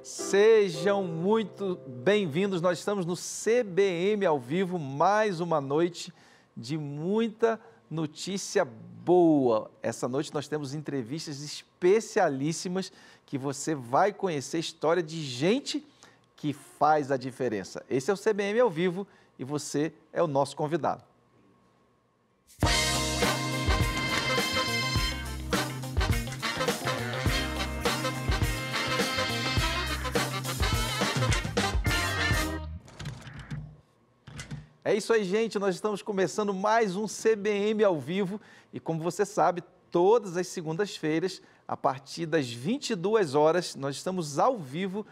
Sejam muito bem-vindos. Nós estamos no CBM ao vivo, mais uma noite de muita notícia boa. Essa noite nós temos entrevistas especialíssimas que você vai conhecer a história de gente que faz a diferença. Esse é o CBM ao vivo e você é o nosso convidado. É isso aí, gente. Nós estamos começando mais um CBM ao vivo e, como você sabe, todas as segundas-feiras, a partir das 22 horas, nós estamos ao vivo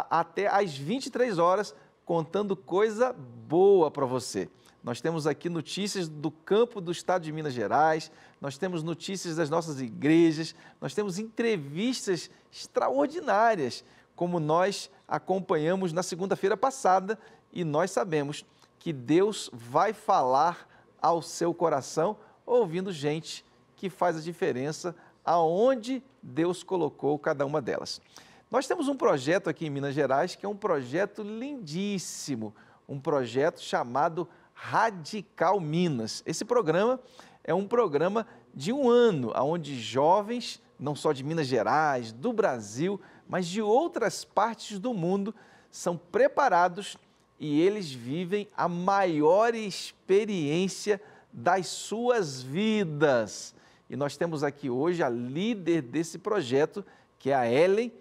até às 23 horas, contando coisa boa para você. Nós temos aqui notícias do campo do estado de Minas Gerais, nós temos notícias das nossas igrejas, nós temos entrevistas extraordinárias, como nós acompanhamos na segunda-feira passada, e nós sabemos que Deus vai falar ao seu coração, ouvindo gente que faz a diferença aonde Deus colocou cada uma delas. Nós temos um projeto aqui em Minas Gerais, que é um projeto lindíssimo, um projeto chamado Radical Minas. Esse programa é um programa de um ano, onde jovens, não só de Minas Gerais, do Brasil, mas de outras partes do mundo, são preparados e eles vivem a maior experiência das suas vidas. E nós temos aqui hoje a líder desse projeto, que é a Ellen,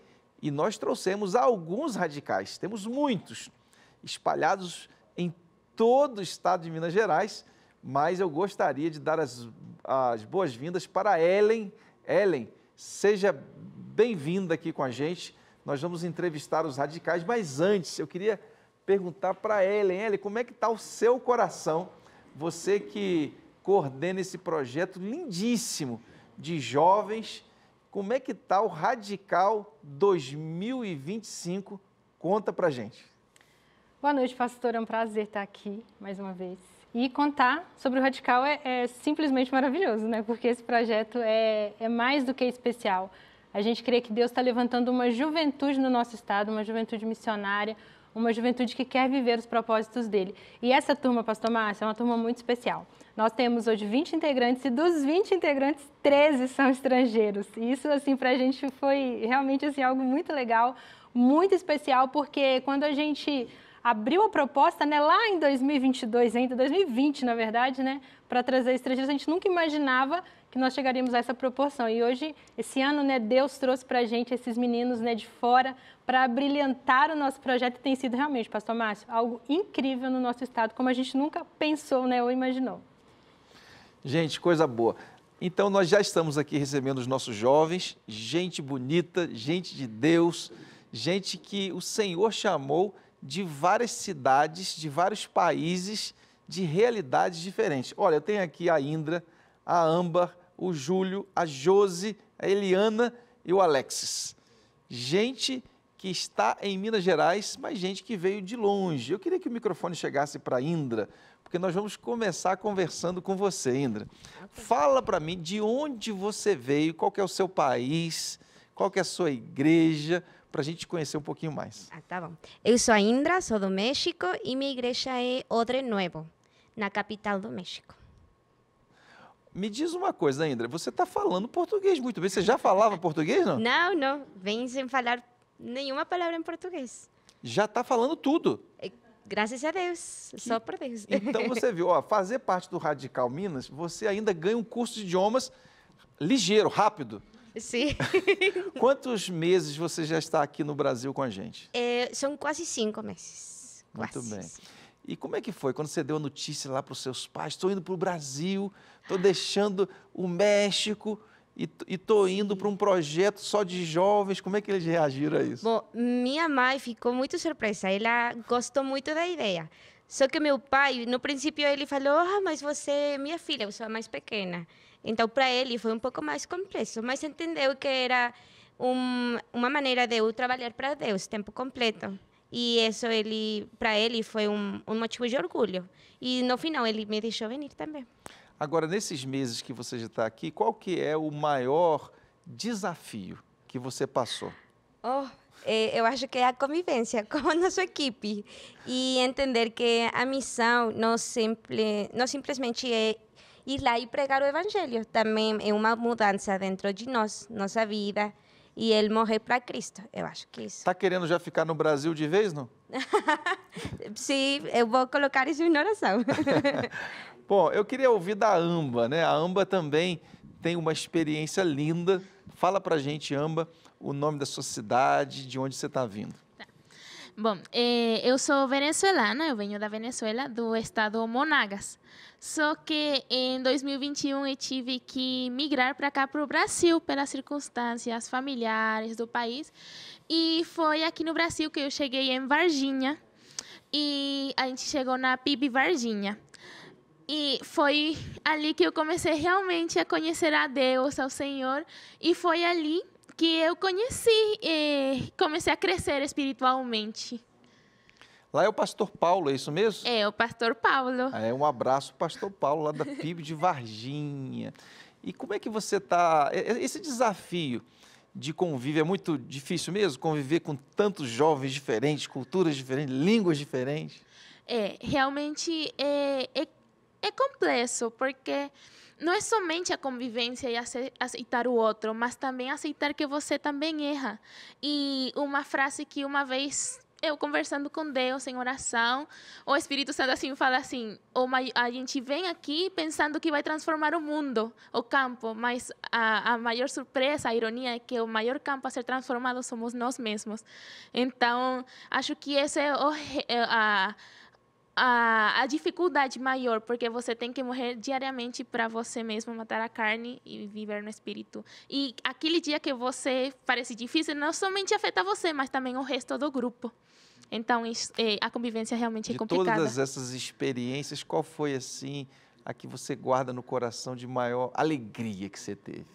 e nós trouxemos alguns radicais, temos muitos, espalhados em todo o estado de Minas Gerais, mas eu gostaria de dar as boas-vindas para a Ellen. Ellen, seja bem-vinda aqui com a gente. Nós vamos entrevistar os radicais, mas antes eu queria perguntar para a Ellen, como é que está o seu coração? Você que coordena esse projeto lindíssimo de jovens, como é que está o Radical 2025? Conta para a gente. Boa noite, pastor. É um prazer estar aqui mais uma vez. E contar sobre o Radical é simplesmente maravilhoso, né? Porque esse projeto é mais do que especial. A gente crê que Deus está levantando uma juventude no nosso estado, uma juventude missionária, uma juventude que quer viver os propósitos dele. E essa turma, pastor Márcio, é uma turma muito especial. Nós temos hoje 20 integrantes e dos 20 integrantes, 13 são estrangeiros. E isso, assim, para a gente foi realmente assim, algo muito legal, muito especial, porque quando a gente abriu a proposta, né, lá em 2022, ainda 2020, na verdade, né, para trazer estrangeiros, a gente nunca imaginava que nós chegaríamos a essa proporção. E hoje, esse ano, né, Deus trouxe para a gente esses meninos, né, de fora para brilhantar o nosso projeto e tem sido realmente, pastor Márcio, algo incrível no nosso estado, como a gente nunca pensou, né, ou imaginou. Gente, coisa boa. Então, nós já estamos aqui recebendo os nossos jovens, gente bonita, gente de Deus, gente que o Senhor chamou de várias cidades, de vários países, de realidades diferentes. Olha, eu tenho aqui a Indra, a Âmbar, o Júlio, a Josi, a Eliana e o Alexis. Gente que está em Minas Gerais, mas gente que veio de longe. Eu queria que o microfone chegasse para a Indra, porque nós vamos começar conversando com você, Indra. Fala para mim de onde você veio, qual que é o seu país, qual que é a sua igreja, para a gente conhecer um pouquinho mais. Tá bom. Eu sou a Indra, sou do México e minha igreja é Odre Nuevo, na capital do México. Me diz uma coisa, Indra, você está falando português muito bem. Você já falava português, não? Não. Vem sem falar nenhuma palavra em português. Já está falando tudo. Graças a Deus, só por Deus. Então você viu, fazer parte do Radical Minas, você ainda ganha um curso de idiomas ligeiro, rápido. Sim. Quantos meses você já está aqui no Brasil com a gente? São quase 5 meses. Muito bem. E como é que foi quando você deu a notícia lá para os seus pais? Estou indo para o Brasil, estou deixando o México e estou indo para um projeto só de jovens. Como é que eles reagiram a isso? Bom, minha mãe ficou muito surpresa. Ela gostou muito da ideia. Só que meu pai, no princípio, ele falou, mas você é minha filha, eu sou a mais pequena. Então, para ele foi um pouco mais complexo, mas entendeu que era uma maneira de eu trabalhar para Deus, tempo completo. E isso, para ele, foi um motivo de orgulho. E, no final, ele me deixou vir também. Agora, nesses meses que você já está aqui, qual que é o maior desafio que você passou? Eu acho que é a convivência com a nossa equipe e entender que a missão não simplesmente é ir lá e pregar o evangelho, também é uma mudança dentro de nós, nossa vida, e ele morrer para Cristo. Eu acho que isso. Está querendo já ficar no Brasil de vez, não? Sim, eu vou colocar isso em oração. Bom, eu queria ouvir da Amba, né? A Amba também tem uma experiência linda. Fala pra gente, Amba, o nome da sua cidade, de onde você está vindo. Bom, eu sou venezuelana, eu venho da Venezuela, do estado Monagas. Só que em 2021 eu tive que migrar para cá, para o Brasil, pelas circunstâncias familiares do país. E foi aqui no Brasil que eu cheguei em Varginha. E a gente chegou na PIB Varginha. E foi ali que eu comecei realmente a conhecer a Deus, ao Senhor. E foi ali que eu conheci e comecei a crescer espiritualmente. Lá é o pastor Paulo, é isso mesmo? É, o pastor Paulo. Um abraço, pastor Paulo, lá da PIB de Varginha. E como é que você está? Esse desafio de convívio é muito difícil mesmo? Conviver com tantos jovens diferentes, culturas diferentes, línguas diferentes? Realmente é complexo, porque não é somente a convivência e aceitar o outro, mas também aceitar que você também erra. E uma frase que uma vez eu conversando com Deus em oração, o Espírito Santo assim fala assim: a gente vem aqui pensando que vai transformar o mundo, o campo, mas a maior surpresa, a ironia é que o maior campo a ser transformado somos nós mesmos. Então, acho que essa é a dificuldade maior, porque você tem que morrer diariamente para você mesmo, matar a carne e viver no espírito. E aquele dia que você parece difícil, não somente afeta você, mas também o resto do grupo. Então, a convivência realmente é complicada. De todas essas experiências, qual foi, assim, a que você guarda no coração de maior alegria que você teve?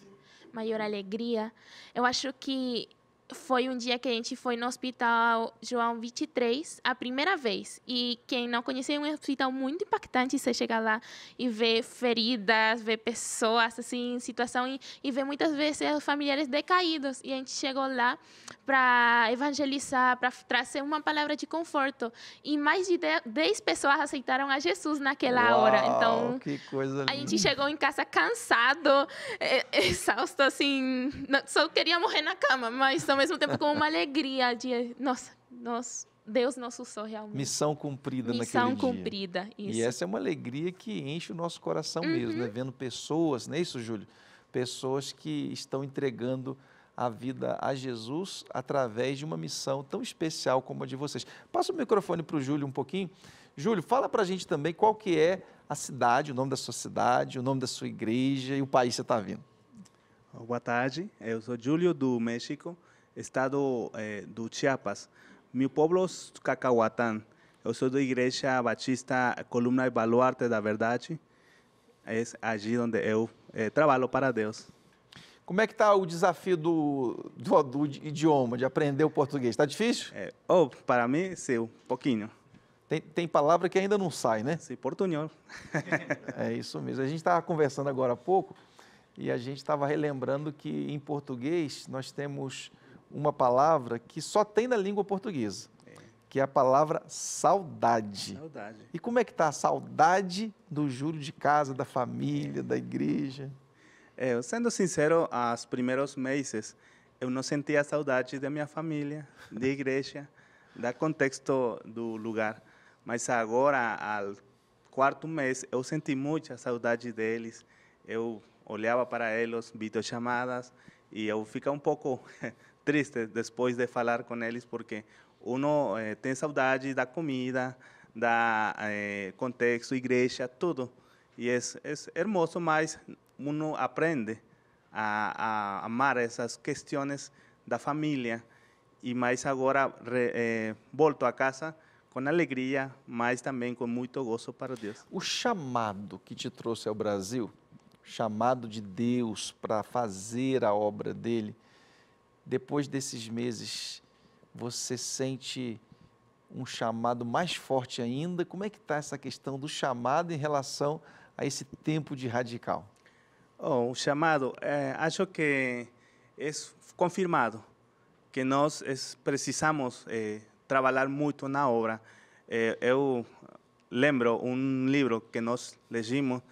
Maior alegria? Eu acho que foi um dia que a gente foi no Hospital João 23, a primeira vez. E quem não conhecia, é um hospital muito impactante. Você chegar lá e ver feridas, ver pessoas assim, em situação, e ver muitas vezes familiares decaídos. E a gente chegou lá para evangelizar, para trazer uma palavra de conforto. E mais de 10 pessoas aceitaram a Jesus naquela hora. Então, que coisa linda. A gente chegou em casa cansado, exausto, assim, só queria morrer na cama, mas ao mesmo tempo com uma alegria de, nossa, Deus nos usou realmente. Missão cumprida naquele dia. Missão cumprida, isso. E essa é uma alegria que enche o nosso coração mesmo, né? Vendo pessoas, não é isso, Júlio? Pessoas que estão entregando a vida a Jesus através de uma missão tão especial como a de vocês. Passa o microfone para o Júlio um pouquinho. Júlio, fala para a gente também qual que é a cidade, o nome da sua cidade, o nome da sua igreja e o país que você está vindo. Boa tarde, eu sou Júlio do México, estado do Chiapas. Meu povo é Cacahuatán. Eu sou da Igreja Batista Coluna e Baluarte da Verdade. É allí onde eu trabalho para Deus. Como é que está o desafio do idioma, de aprender o português? Está difícil? Para mim, sim, um pouquinho. Tem palavra que ainda não sai, né? Sim, portunhol. É isso mesmo. A gente estava conversando agora há pouco e a gente estava relembrando que em português nós temos uma palavra que só tem na língua portuguesa, que é a palavra saudade. Saudade. E como é que está a saudade do Júlio de casa, da família, da igreja? Sendo sincero, os primeiros meses eu não sentia saudade da minha família, da igreja, do contexto do lugar. Mas agora, ao quarto mês, eu senti muita saudade deles. Eu olhava para eles, videochamadas, e eu ficava um pouco triste depois de falar com eles, porque uno tem saudade da comida, da contexto, igreja, tudo. E é hermoso, mas uno aprende a amar essas questões da família. E mais agora volto a casa com alegria, mas também com muito gozo para Deus. O chamado que te trouxe ao Brasil, chamado de Deus para fazer a obra dele, depois desses meses, você sente um chamado mais forte ainda? Como é que está essa questão do chamado em relação a esse tempo de radical? O chamado, acho que é confirmado, que nós precisamos trabalhar muito na obra. Eu lembro livro que nós lemos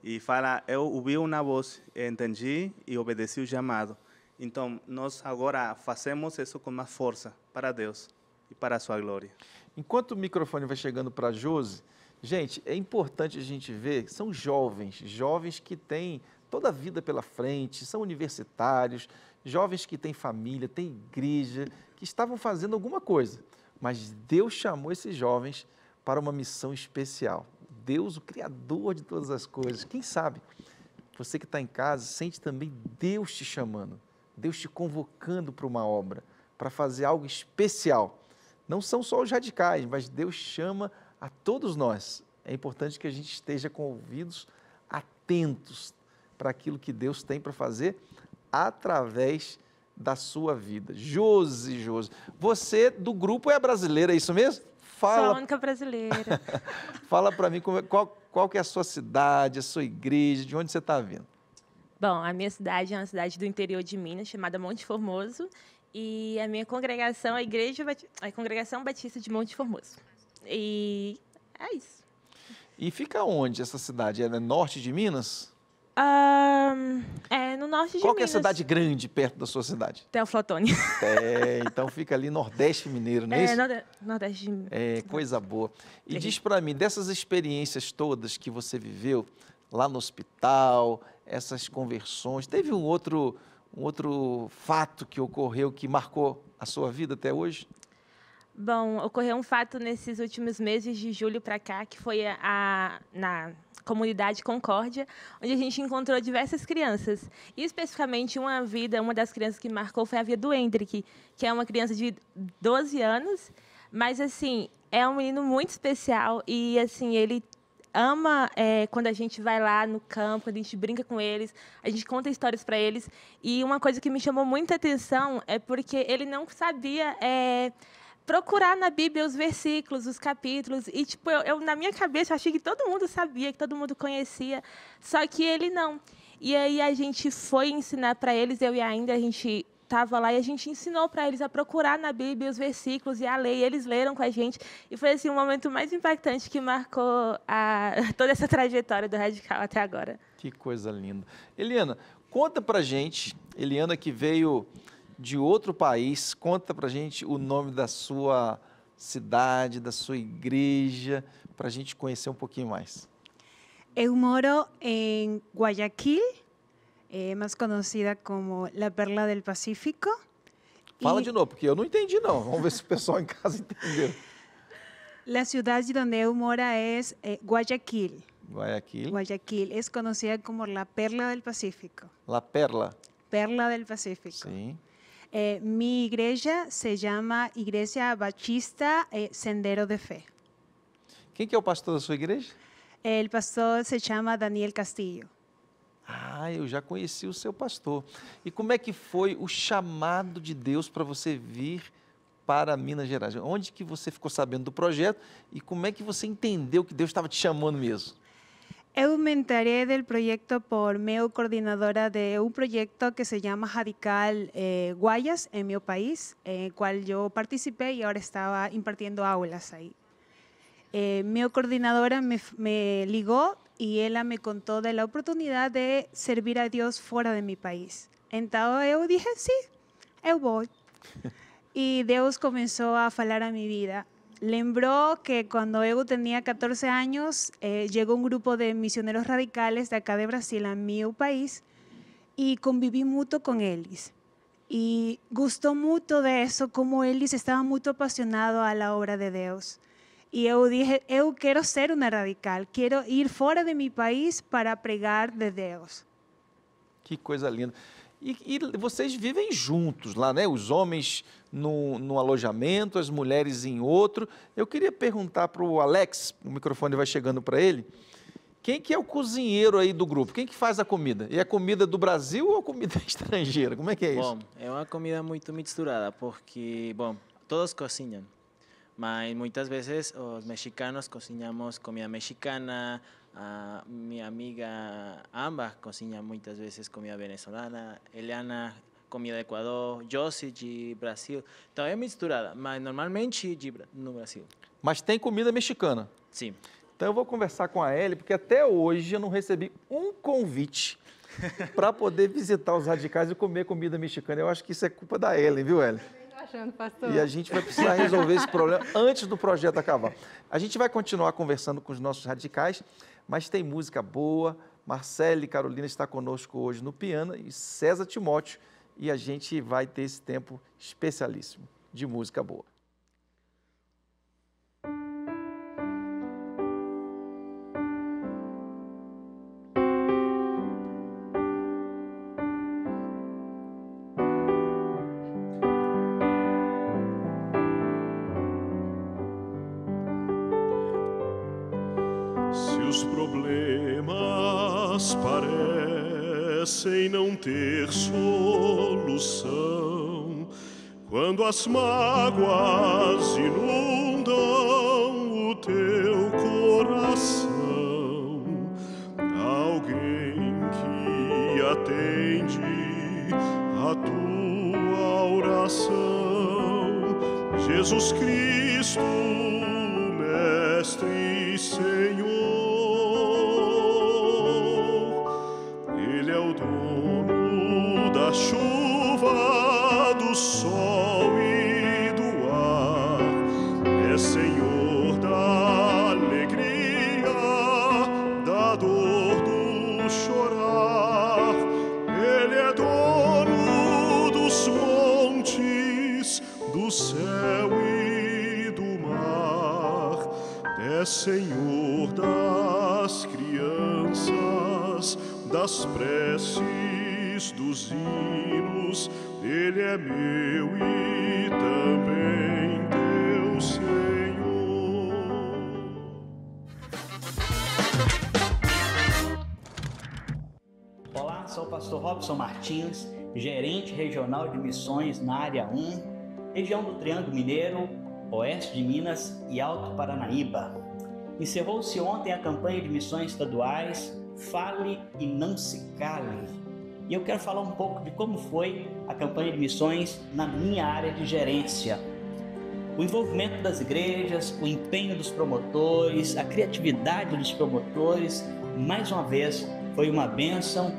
e fala, eu ouvi uma voz, entendi e obedeci o chamado. Então, nós agora fazemos isso com mais força para Deus e para a sua glória. Enquanto o microfone vai chegando para a Josi, gente, é importante a gente ver que são jovens que têm toda a vida pela frente, são universitários, jovens que têm família, têm igreja, que estavam fazendo alguma coisa, mas Deus chamou esses jovens para uma missão especial. Deus, o Criador de todas as coisas, quem sabe, você que está em casa, sente também Deus te chamando, Deus te convocando para uma obra, para fazer algo especial. Não são só os radicais, mas Deus chama a todos nós. É importante que a gente esteja com ouvidos atentos para aquilo que Deus tem para fazer através da sua vida. Josi, você do grupo é brasileira, é isso mesmo? Sou a única brasileira. Fala para mim qual que é a sua cidade, a sua igreja, de onde você está vindo? Bom, a minha cidade é uma cidade do interior de Minas, chamada Monte Formoso, e a minha congregação é a Congregação Batista de Monte Formoso. E é isso. E fica onde essa cidade? É no norte de Minas? É no norte de Minas. Qual que é a cidade grande perto da sua cidade? Teoflotone. Então fica ali Nordeste Mineiro, não é isso? Nordeste de Minas. É, coisa boa. E diz para mim, dessas experiências todas que você viveu lá no hospital, essas conversões, teve um outro fato que ocorreu que marcou a sua vida até hoje? Bom, ocorreu um fato nesses últimos meses de julho para cá, que foi na comunidade Concórdia, onde a gente encontrou diversas crianças. E, especificamente, uma das crianças que marcou foi a vida do Hendrick, que é uma criança de 12 anos, mas, assim, é um menino muito especial e, assim, ele ama quando a gente vai lá no campo, quando a gente brinca com eles, a gente conta histórias para eles. E uma coisa que me chamou muita atenção é porque ele não sabia procurar na Bíblia os versículos, os capítulos. E, tipo, eu na minha cabeça, eu achei que todo mundo sabia, que todo mundo conhecia, só que ele não. E aí a gente foi ensinar para eles, eu e a Índia, a gente estava lá e a gente ensinou para eles a procurar na Bíblia os versículos e a ler, e eles leram com a gente. E foi assim, o momento mais impactante que marcou toda essa trajetória do Radical até agora. Que coisa linda. Eliana, conta pra gente, Eliana que veio de outro país, conta pra gente o nome da sua cidade, da sua igreja, para a gente conhecer um pouquinho mais. Eu moro em Guayaquil, mais conhecida como La Perla del Pacífico. Fala de novo, porque eu não entendi não. Vamos ver se o pessoal em casa entendeu. La ciudad donde eu moro é Guayaquil. Guayaquil. Guayaquil es conocida como la Perla del Pacífico. La Perla. Perla del Pacífico. Sim. Mi igreja se llama Igreja Batista Sendero de Fé. Quem que é o pastor da sua igreja? O pastor se chama Daniel Castillo. Ah, eu já conheci o seu pastor. E como é que foi o chamado de Deus para você vir para Minas Gerais? Onde que você ficou sabendo do projeto e como é que você entendeu que Deus estava te chamando mesmo? Eu me enteré del proyecto por meu coordinadora de un proyecto que se llama Radical Guayas en mi país, en el cual yo participé y ahora estaba impartiendo aulas ahí. Mi coordinadora me ligó y ella me contó de la oportunidad de servir a Dios fuera de mi país. Entonces eu dije, sí, eu voy. Y Deus começou a falar a mi vida. Lembró que cuando eu tenía 14 años, llegó un grupo de misioneros radicales de acá de Brasil, a mi país, y conviví mucho con ellos. Y gustó mucho de eso, como ellos estaban muy apasionados a la obra de Dios. Y eu dije, eu quero ser uma radical, quero ir fora de mi país para pregar de Deus. Que coisa linda. E vocês vivem juntos lá, né? Os homens no alojamento, as mulheres em outro. Eu queria perguntar para o Alex, o microfone vai chegando para ele, quem que é o cozinheiro aí do grupo? Quem que faz a comida? E é comida do Brasil ou comida estrangeira? Como é que é isso? Bom, é uma comida muito misturada, porque, bom, todos cozinham, mas muitas vezes os mexicanos cozinhamos comida mexicana, a minha amiga Amba cozinha muitas vezes comida venezolana, Eliana comida do Equador, Josi de Brasil. Então é misturada, mas normalmente no Brasil. Mas tem comida mexicana. Sim. Então eu vou conversar com a Ellen, porque até hoje eu não recebi um convite para poder visitar os radicais e comer comida mexicana. Eu acho que isso é culpa da Ellen, viu, Ellen? Achando, pastor. E a gente vai precisar resolver esse problema antes do projeto acabar. A gente vai continuar conversando com os nossos radicais, mas tem música boa. Marcele Carolina está conosco hoje no piano e César Timóteo, e a gente vai ter esse tempo especialíssimo de música boa. Os problemas parecem não ter solução, quando as mágoas inundam o teu coração, alguém que atende a tua oração, Jesus Cristo, Mestre e Senhor. Da chuva, do sol e do ar, é Senhor da alegria, da dor, do chorar. Ele é dono dos montes, do céu e do mar, é Senhor das crianças, das preces, dos hinos. Ele é meu e também teu Senhor. Olá, sou o pastor Robson Martins, gerente regional de missões na área 1, região do Triângulo Mineiro, oeste de Minas e Alto Paranaíba. Encerrou-se ontem a campanha de missões estaduais Fale e Não Se Cale. E eu quero falar um pouco de como foi a campanha de missões na minha área de gerência. O envolvimento das igrejas, o empenho dos promotores, a criatividade dos promotores, mais uma vez, foi uma bênção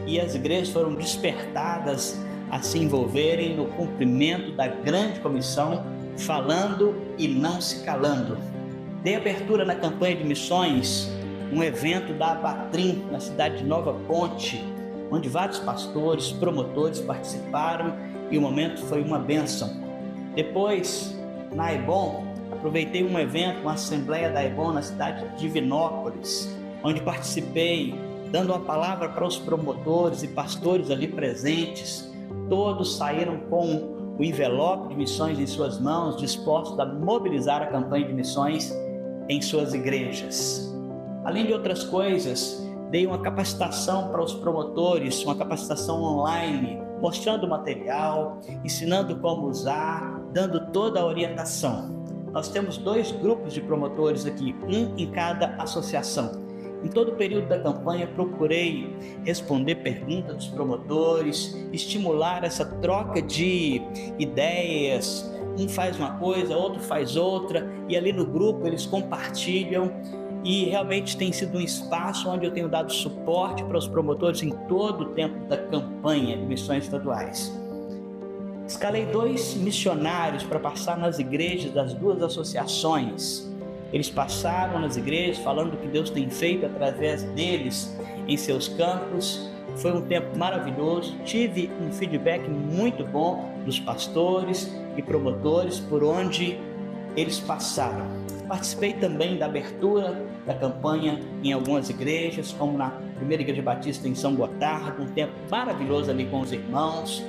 e as igrejas foram despertadas a se envolverem no cumprimento da grande comissão, falando e não se calando. Dei abertura na campanha de missões, um evento da Abatrim, na cidade de Nova Ponte, onde vários pastores, promotores participaram e o momento foi uma bênção. Depois, na Aibon, aproveitei um evento, uma assembleia da Aibon na cidade de Divinópolis, onde participei, dando uma palavra para os promotores e pastores ali presentes. Todos saíram com o envelope de missões em suas mãos, dispostos a mobilizar a campanha de missões em suas igrejas. Além de outras coisas, dei uma capacitação para os promotores, uma capacitação online, mostrando o material, ensinando como usar, dando toda a orientação. Nós temos 2 grupos de promotores aqui, um em cada associação. Em todo o período da campanha, procurei responder perguntas dos promotores, estimular essa troca de ideias. Um faz uma coisa, outro faz outra, e ali no grupo eles compartilham. E realmente tem sido um espaço onde eu tenho dado suporte para os promotores em todo o tempo da campanha de missões estaduais. Escalei 2 missionários para passar nas igrejas das 2 associações. Eles passaram nas igrejas falando o que Deus tem feito através deles em seus campos. Foi um tempo maravilhoso. Tive um feedback muito bom dos pastores e promotores por onde eles passaram. Participei também da abertura da campanha em algumas igrejas, como na Primeira Igreja Batista em São Gotardo, um tempo maravilhoso ali com os irmãos.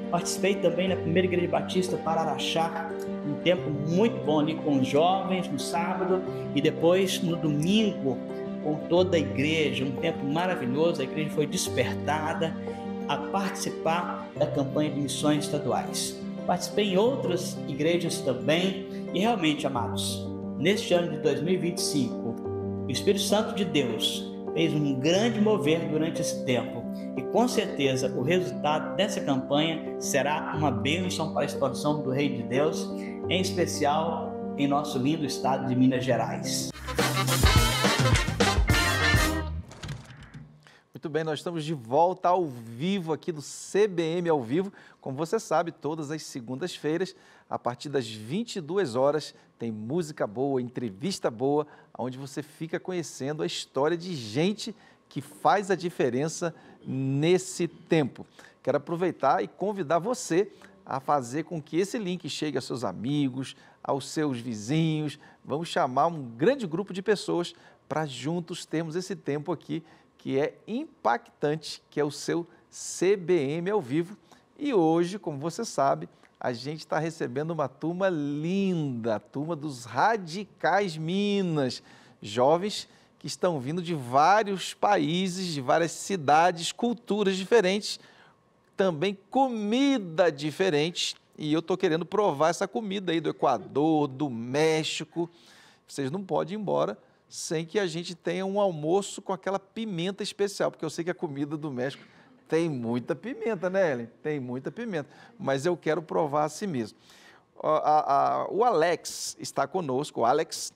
Participei também na Primeira Igreja Batista Pararaxá, um tempo muito bom ali com os jovens no sábado e depois no domingo com toda a igreja, um tempo maravilhoso. A igreja foi despertada a participar da campanha de missões estaduais. Participei em outras igrejas também e realmente, amados, neste ano de 2025, o Espírito Santo de Deus fez um grande mover durante esse tempo. E com certeza o resultado dessa campanha será uma bênção para a expansão do Reino de Deus, em especial em nosso lindo estado de Minas Gerais. Muito bem, nós estamos de volta ao vivo aqui do CBM ao vivo. Como você sabe, todas as segundas-feiras, a partir das 22 horas, tem música boa, entrevista boa, onde você fica conhecendo a história de gente que faz a diferença nesse tempo. Quero aproveitar e convidar você a fazer com que esse link chegue aos seus amigos, aos seus vizinhos. Vamos chamar um grande grupo de pessoas para juntos termos esse tempo aqui que é impactante, que é o seu CBM ao vivo. E hoje, como você sabe, a gente está recebendo uma turma linda, a turma dos Radicais Minas, jovens que estão vindo de vários países, de várias cidades, culturas diferentes, também comida diferente. E eu estou querendo provar essa comida aí do Equador, do México. Vocês não podem ir embora sem que a gente tenha um almoço com aquela pimenta especial, porque eu sei que a comida do México tem muita pimenta, né, Ellen? Tem muita pimenta, mas eu quero provar a si mesmo. O Alex está conosco, o Alex,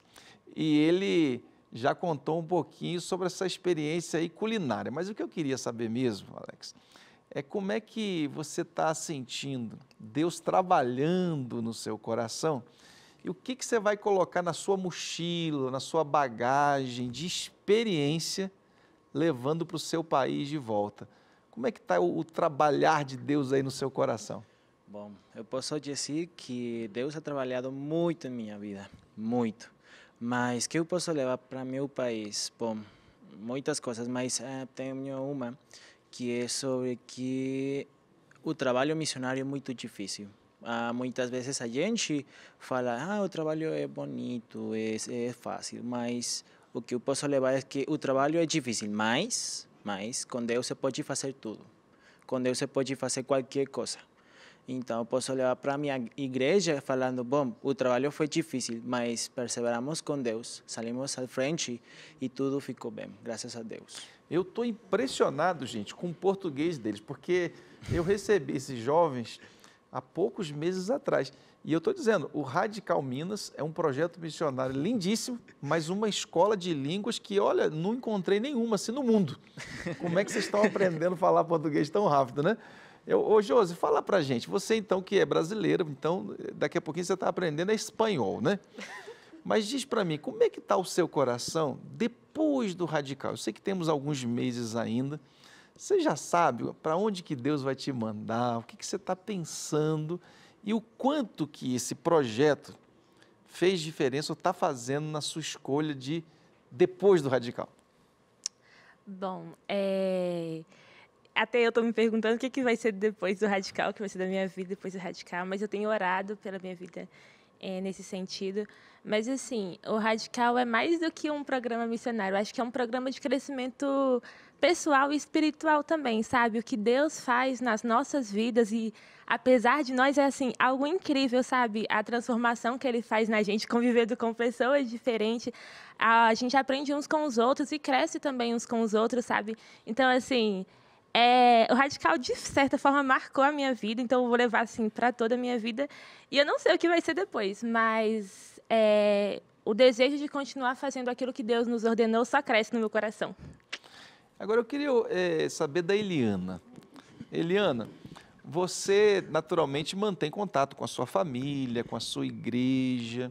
e ele já contou um pouquinho sobre essa experiência aí culinária, mas o que eu queria saber mesmo, Alex, é como é que você está sentindo Deus trabalhando no seu coração. E o que você vai colocar na sua mochila, na sua bagagem de experiência, levando para o seu país de volta? Como é que está o trabalhar de Deus aí no seu coração? Bom, eu posso dizer que Deus ha trabalhado muito em minha vida, muito. Mas que eu posso levar para meu país? Bom, muitas coisas, mas tenho uma que é sobre que o trabalho missionário é muito difícil. Muitas vezes a gente fala, o trabalho é bonito, é fácil, mas o que eu posso levar é que o trabalho é difícil, mas com Deus você pode fazer tudo. Com Deus você pode fazer qualquer coisa. Então eu posso levar para a minha igreja falando, bom, o trabalho foi difícil, mas perseveramos com Deus, saímos à frente e tudo ficou bem, graças a Deus. Eu estou impressionado, gente, com o português deles, porque eu recebi esses jovens há poucos meses atrás. E eu estou dizendo, o Radical Minas é um projeto missionário lindíssimo, mas uma escola de línguas que, olha, não encontrei nenhuma assim no mundo. Como é que vocês estão aprendendo a falar português tão rápido, né? Ô, Josi, fala pra gente, você então que é brasileiro, então daqui a pouquinho você está aprendendo espanhol, né? Mas diz para mim, como é que está o seu coração depois do Radical? Eu sei que temos alguns meses ainda. Você já sabe para onde que Deus vai te mandar, o que você está pensando e o quanto que esse projeto fez diferença ou está fazendo na sua escolha de depois do Radical? Bom, até eu estou me perguntando o que vai ser depois do Radical, o que vai ser da minha vida depois do Radical, mas eu tenho orado pela minha vida nesse sentido. Mas, assim, o Radical é mais do que um programa missionário. Eu acho que é um programa de crescimento pessoal e espiritual também, sabe? O que Deus faz nas nossas vidas e, apesar de nós, é, assim, algo incrível, sabe? A transformação que Ele faz na gente, convivendo com pessoas diferentes. A gente aprende uns com os outros e cresce também uns com os outros, sabe? Então, assim, o Radical, de certa forma, marcou a minha vida, então eu vou levar, assim, para toda a minha vida. E eu não sei o que vai ser depois, mas o desejo de continuar fazendo aquilo que Deus nos ordenou só cresce no meu coração. Agora, eu queria saber da Eliana. Eliana, você naturalmente mantém contato com a sua família, com a sua igreja,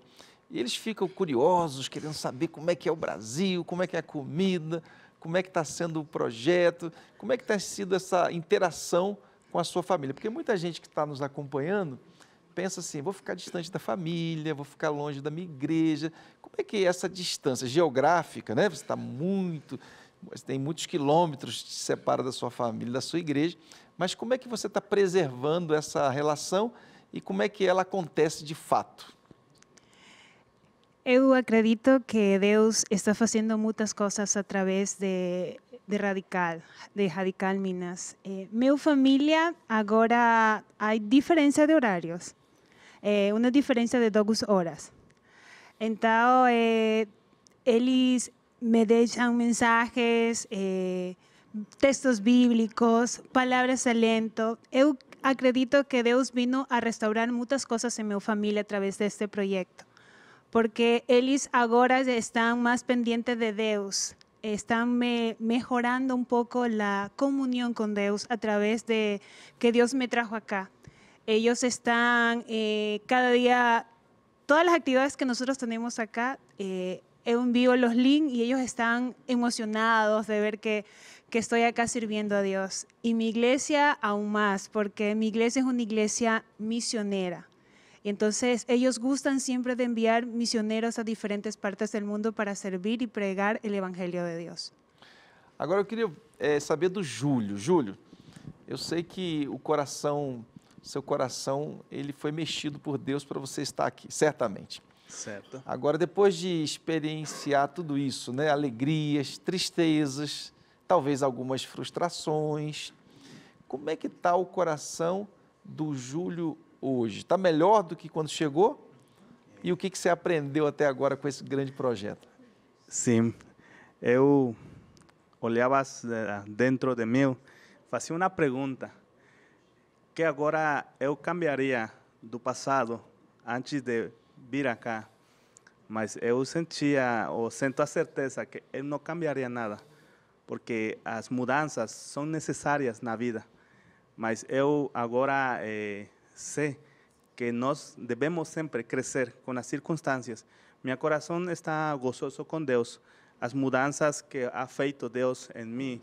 e eles ficam curiosos, querendo saber como é que é o Brasil, como é que é a comida, como é que está sendo o projeto, como é que está sendo essa interação com a sua família. Porque muita gente que está nos acompanhando pensa assim, vou ficar distante da família, vou ficar longe da minha igreja. Como é que é essa distância geográfica, né? Você tem muitos quilômetros que te separa da sua família, da sua igreja, mas como é que você está preservando essa relação e como é que ela acontece de fato? Eu acredito que Deus está fazendo muitas coisas através de Radical Minas. Minha família agora há diferença de horários, uma diferença de 2 horas. Então, eles me deixam mensajes, textos bíblicos, palavras de alento. Eu acredito que Deus vino a restaurar muitas coisas em minha família através deste projeto, porque eles agora estão mais pendientes de Deus, estão mejorando um pouco a comunhão com Deus a través de que Deus me trajo acá. Ellos están cada día, todas las actividades que nosotros tenemos acá, yo envío los links y ellos están emocionados de ver que estoy acá sirviendo a Dios. Y mi iglesia aún más, porque mi iglesia es una iglesia misionera. Y entonces ellos gustan siempre de enviar misioneros a diferentes partes del mundo para servir y pregar el Evangelio de Dios. Agora eu queria saber do Júlio. Júlio, eu sei que seu coração, ele foi mexido por Deus para você estar aqui, certamente. Certo. Agora, depois de experienciar tudo isso, né, alegrias, tristezas, talvez algumas frustrações, como é que está o coração do Júlio hoje? Está melhor do que quando chegou? E o que você aprendeu até agora com esse grande projeto? Sim, eu olhava dentro de mim, fazia uma pergunta, que agora eu cambiaria do passado antes de vir acá, mas eu sinto a certeza que eu não cambiaria nada, porque as mudanças são necessárias na vida, mas eu agora sei que nós devemos sempre crescer com as circunstâncias. Meu coração está gozoso com Deus, as mudanças que ha feito Deus em mim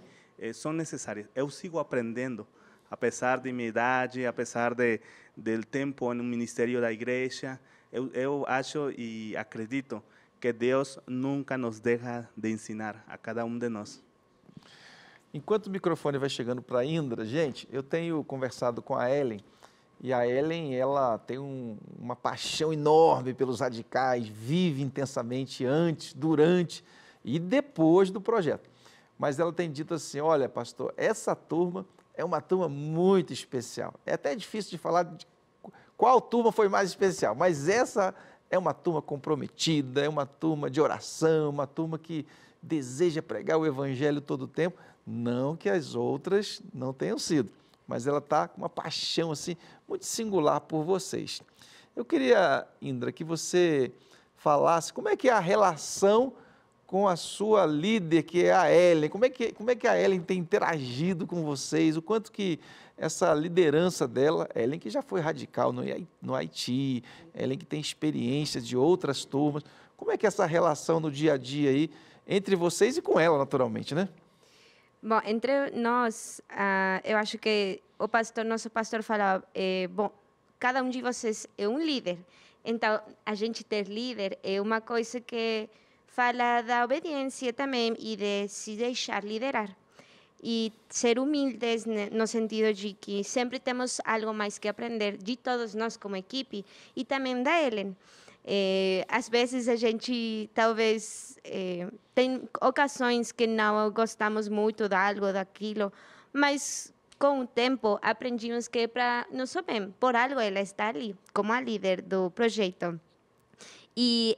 são necessárias, eu sigo aprendendo, apesar de minha idade, apesar do tempo no ministério da igreja, eu acho e acredito que Deus nunca nos deixa de ensinar a cada um de nós. Enquanto o microfone vai chegando para a Indra, gente, eu tenho conversado com a Ellen, e a Ellen, ela tem uma paixão enorme pelos radicais, vive intensamente antes, durante e depois do projeto. Mas ela tem dito assim, olha, pastor, essa turma é uma turma muito especial. É até difícil de falar de qual turma foi mais especial, mas essa é uma turma comprometida, é uma turma de oração, uma turma que deseja pregar o evangelho todo o tempo. Não que as outras não tenham sido, mas ela está com uma paixão assim, muito singular por vocês. Eu queria, Indra, que você falasse como é que é a relação com a sua líder, que é a Ellen. Como é que a Ellen tem interagido com vocês? O quanto que essa liderança dela, Ellen que já foi radical no Haiti, Ellen que tem experiência de outras turmas. Como é que é essa relação no dia a dia aí, entre vocês e com ela, naturalmente, né? Bom, entre nós, eu acho que nosso pastor falava, bom, cada um de vocês é um líder. Então, a gente ter líder é uma coisa que fala da obediência também e de se deixar liderar. E ser humildes no sentido de que sempre temos algo mais que aprender de todos nós como equipe e também da Ellen. Às vezes a gente talvez tem ocasiões que não gostamos muito de algo, daquilo, mas com o tempo aprendemos que é para nosso bem, por algo ela está ali, como a líder do projeto. E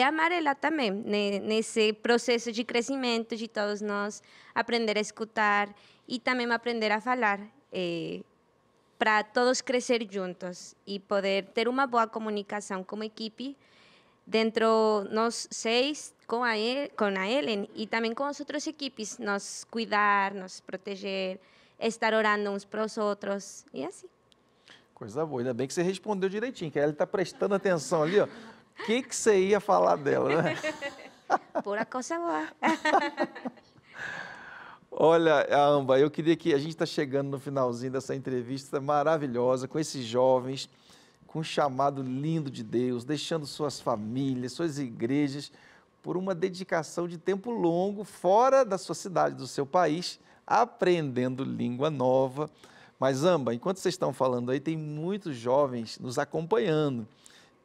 amar ela também, nesse processo de crescimento de todos nós, aprender a escutar e também aprender a falar, para todos crescer juntos e poder ter uma boa comunicação como equipe, dentro nós 6, com a Ellen e também com as outras equipes, nos cuidar, nos proteger, estar orando uns para os outros e assim. Coisa boa, ainda bem que você respondeu direitinho, que a Ellen está prestando atenção ali, ó. O que você ia falar dela, né? Pura coisa boa. Olha, Amba, eu queria que a gente está chegando no finalzinho dessa entrevista maravilhosa com esses jovens, com um chamado lindo de Deus, deixando suas famílias, suas igrejas, por uma dedicação de tempo longo fora da sua cidade, do seu país, aprendendo língua nova. Mas, Amba, enquanto vocês estão falando aí, tem muitos jovens nos acompanhando.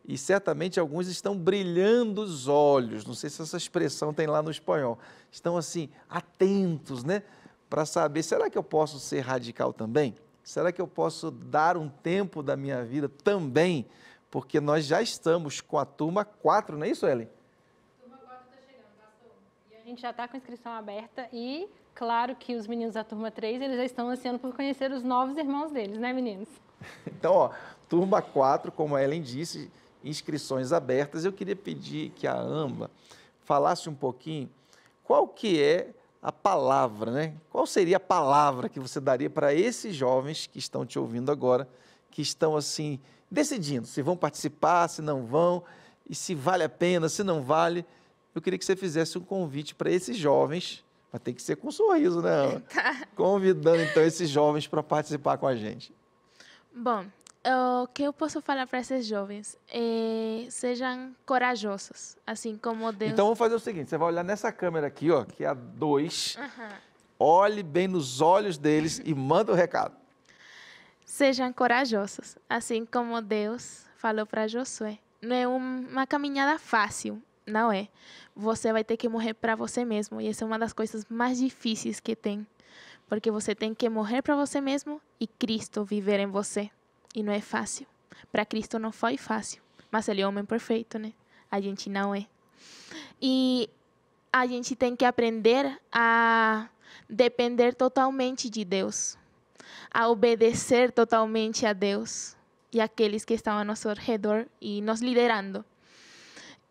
E certamente alguns estão brilhando os olhos, não sei se essa expressão tem lá no espanhol, estão assim, atentos, né? Para saber, será que eu posso ser radical também? Será que eu posso dar um tempo da minha vida também? Porque nós já estamos com a turma 4, não é isso, Ellen? Turma 4 está chegando, pastor. gente já está com a inscrição aberta e, claro, que os meninos da turma 3, eles já estão ansiando por conhecer os novos irmãos deles, né, meninos? Então, ó, turma 4, como a Ellen disse, inscrições abertas. Eu queria pedir que a Amba falasse um pouquinho qual que é a palavra, né? Qual seria a palavra que você daria para esses jovens que estão te ouvindo agora, que estão, assim, decidindo se vão participar, se não vão, e se vale a pena, se não vale. Eu queria que você fizesse um convite para esses jovens, mas tem que ser com um sorriso, né, Amba? Tá. Convidando, então, esses jovens para participar com a gente. Bom, o que eu posso falar para esses jovens? Sejam corajosos, assim como Deus. Então, vamos fazer o seguinte, você vai olhar nessa câmera aqui, ó, que é a 2, olhe bem nos olhos deles e manda o recado. Sejam corajosos, assim como Deus falou para Josué. Não é uma caminhada fácil, não é. Você vai ter que morrer para você mesmo, e essa é uma das coisas mais difíceis que tem. Porque você tem que morrer para você mesmo e Cristo viver em você. E não é fácil. Para Cristo não foi fácil. Mas Ele é homem perfeito, né? A gente não é. E a gente tem que aprender a depender totalmente de Deus. A obedecer totalmente a Deus e àqueles que estão ao nosso redor e nos liderando.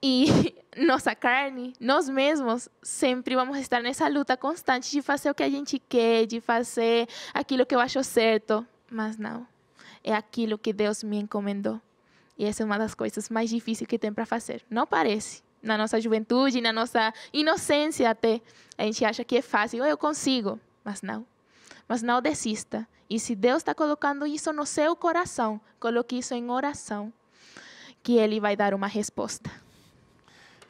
E nossa carne, nós mesmos, sempre vamos estar nessa luta constante de fazer o que a gente quer, de fazer aquilo que eu acho certo. Mas não, é aquilo que Deus me encomendou. E essa é uma das coisas mais difíceis que tem para fazer. Não parece. Na nossa juventude, na nossa inocência até, a gente acha que é fácil, eu consigo. Mas não. Mas não desista. E se Deus está colocando isso no seu coração, coloque isso em oração, que Ele vai dar uma resposta.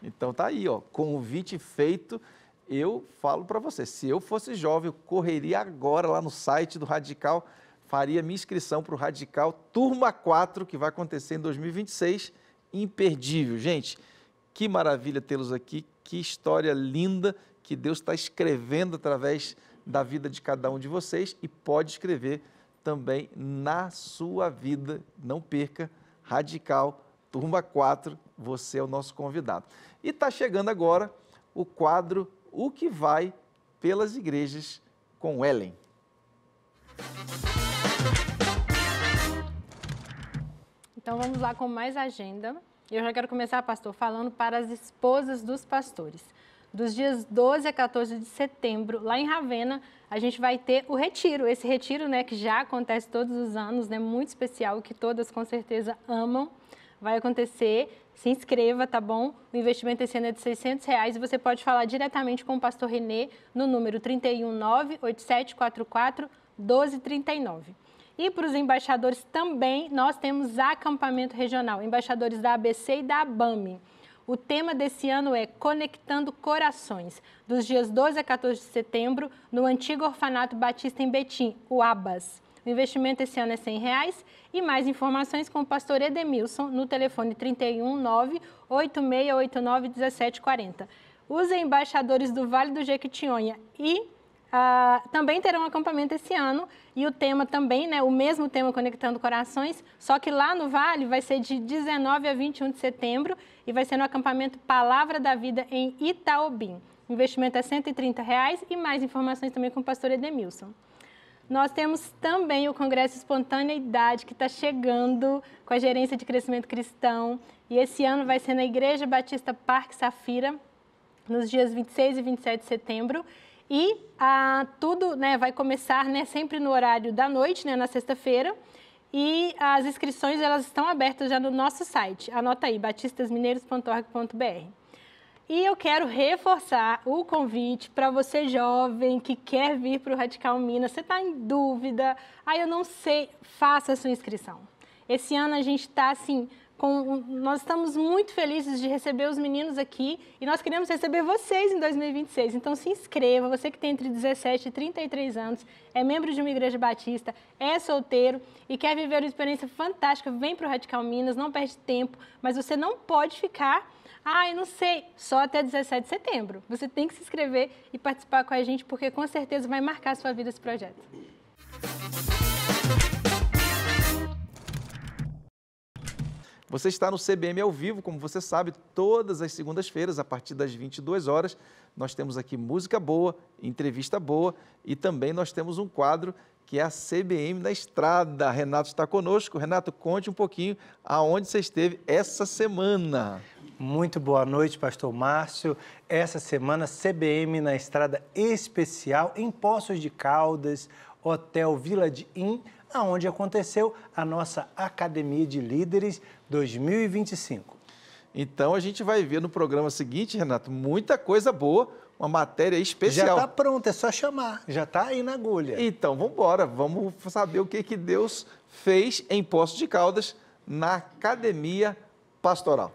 Então tá aí, ó, convite feito. Eu falo para você, se eu fosse jovem, eu correria agora lá no site do Radical, faria minha inscrição para o Radical Turma 4, que vai acontecer em 2026, imperdível. Gente, que maravilha tê-los aqui, que história linda que Deus está escrevendo através da vida de cada um de vocês e pode escrever também na sua vida. Não perca, Radical Turma 4, você é o nosso convidado. E está chegando agora o quadro O que Vai pelas Igrejas com Ellen. Então vamos lá com mais agenda. Eu já quero começar, pastor, falando para as esposas dos pastores. Dos dias 12 a 14 de setembro, lá em Ravenna, a gente vai ter o retiro. Esse retiro, né, que já acontece todos os anos, né, muito especial, que todas com certeza amam. Vai acontecer, se inscreva, tá bom? O investimento esse ano é de R$600 e você pode falar diretamente com o pastor Renê no número 319-8744-1239. E para os embaixadores também, nós temos acampamento regional, embaixadores da ABC e da ABAME. O tema desse ano é Conectando Corações, dos dias 12 a 14 de setembro, no antigo Orfanato Batista em Betim, o ABAS. O investimento esse ano é R$100 e mais informações com o pastor Edemilson no telefone 319-8689-1740. Os embaixadores do Vale do Jequitinhonha e também terão acampamento esse ano e o tema também, né, o mesmo tema Conectando Corações, só que lá no Vale vai ser de 19 a 21 de setembro e vai ser no acampamento Palavra da Vida em Itaobim. O investimento é R$130 e mais informações também com o pastor Edemilson. Nós temos também o Congresso Espontaneidade, que está chegando com a Gerência de Crescimento Cristão. E esse ano vai ser na Igreja Batista Parque Safira, nos dias 26 e 27 de setembro. E tudo, né, vai começar, né, sempre no horário da noite, né, na sexta-feira. E as inscrições elas estão abertas já no nosso site. Anota aí, batistasmineiros.org.br. E eu quero reforçar o convite para você jovem que quer vir para o Radical Minas. Você está em dúvida? Eu não sei, faça a sua inscrição. Esse ano a gente está assim, nós estamos muito felizes de receber os meninos aqui e nós queremos receber vocês em 2026. Então se inscreva, você que tem entre 17 e 33 anos, é membro de uma igreja batista, é solteiro e quer viver uma experiência fantástica, vem para o Radical Minas, não perde tempo, mas você não pode ficar... eu não sei, só até 17 de setembro. Você tem que se inscrever e participar com a gente, porque com certeza vai marcar a sua vida esse projeto. Você está no CBM ao vivo, como você sabe, todas as segundas-feiras, a partir das 22 horas, nós temos aqui música boa, entrevista boa e também nós temos um quadro que é a CBM na Estrada. Renato está conosco. Renato, conte um pouquinho aonde você esteve essa semana. Muito boa noite, pastor Márcio. Essa semana, CBM na Estrada especial em Poços de Caldas, Hotel Village Inn, onde aconteceu a nossa Academia de Líderes 2025. Então, a gente vai ver no programa seguinte, Renato, muita coisa boa, uma matéria especial. Já está pronto, é só chamar, já está aí na agulha. Então, vamos embora, vamos saber o que Deus fez em Poços de Caldas, na Academia Pastoral.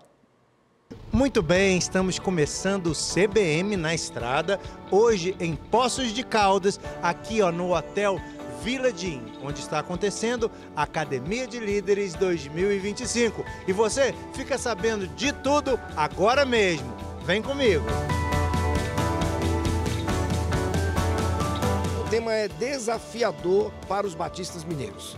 Muito bem, estamos começando o CBM na Estrada, hoje em Poços de Caldas, aqui no Hotel Village Inn, onde está acontecendo a Academia de Líderes 2025. E você fica sabendo de tudo agora mesmo. Vem comigo! O tema é desafiador para os batistas mineiros.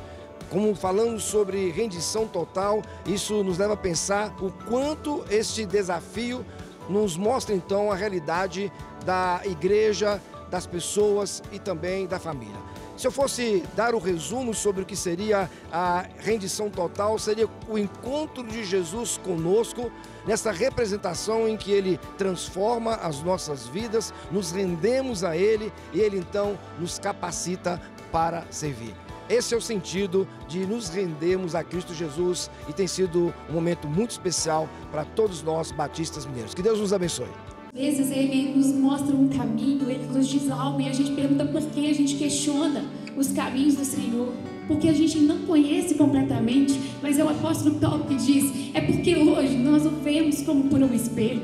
Como falamos sobre rendição total, isso nos leva a pensar o quanto este desafio nos mostra então a realidade da igreja, das pessoas e também da família. Se eu fosse dar o resumo sobre o que seria a rendição total, seria o encontro de Jesus conosco, nessa representação em que Ele transforma as nossas vidas, nos rendemos a Ele e Ele então nos capacita para servir. Esse é o sentido de nos rendermos a Cristo Jesus e tem sido um momento muito especial para todos nós batistas mineiros. Que Deus nos abençoe. Às vezes Ele nos mostra um caminho, Ele nos diz algo e a gente pergunta por que, a gente questiona os caminhos do Senhor. Porque a gente não conhece completamente, mas é o apóstolo Paulo que diz, é porque hoje nós o vemos como por um espelho,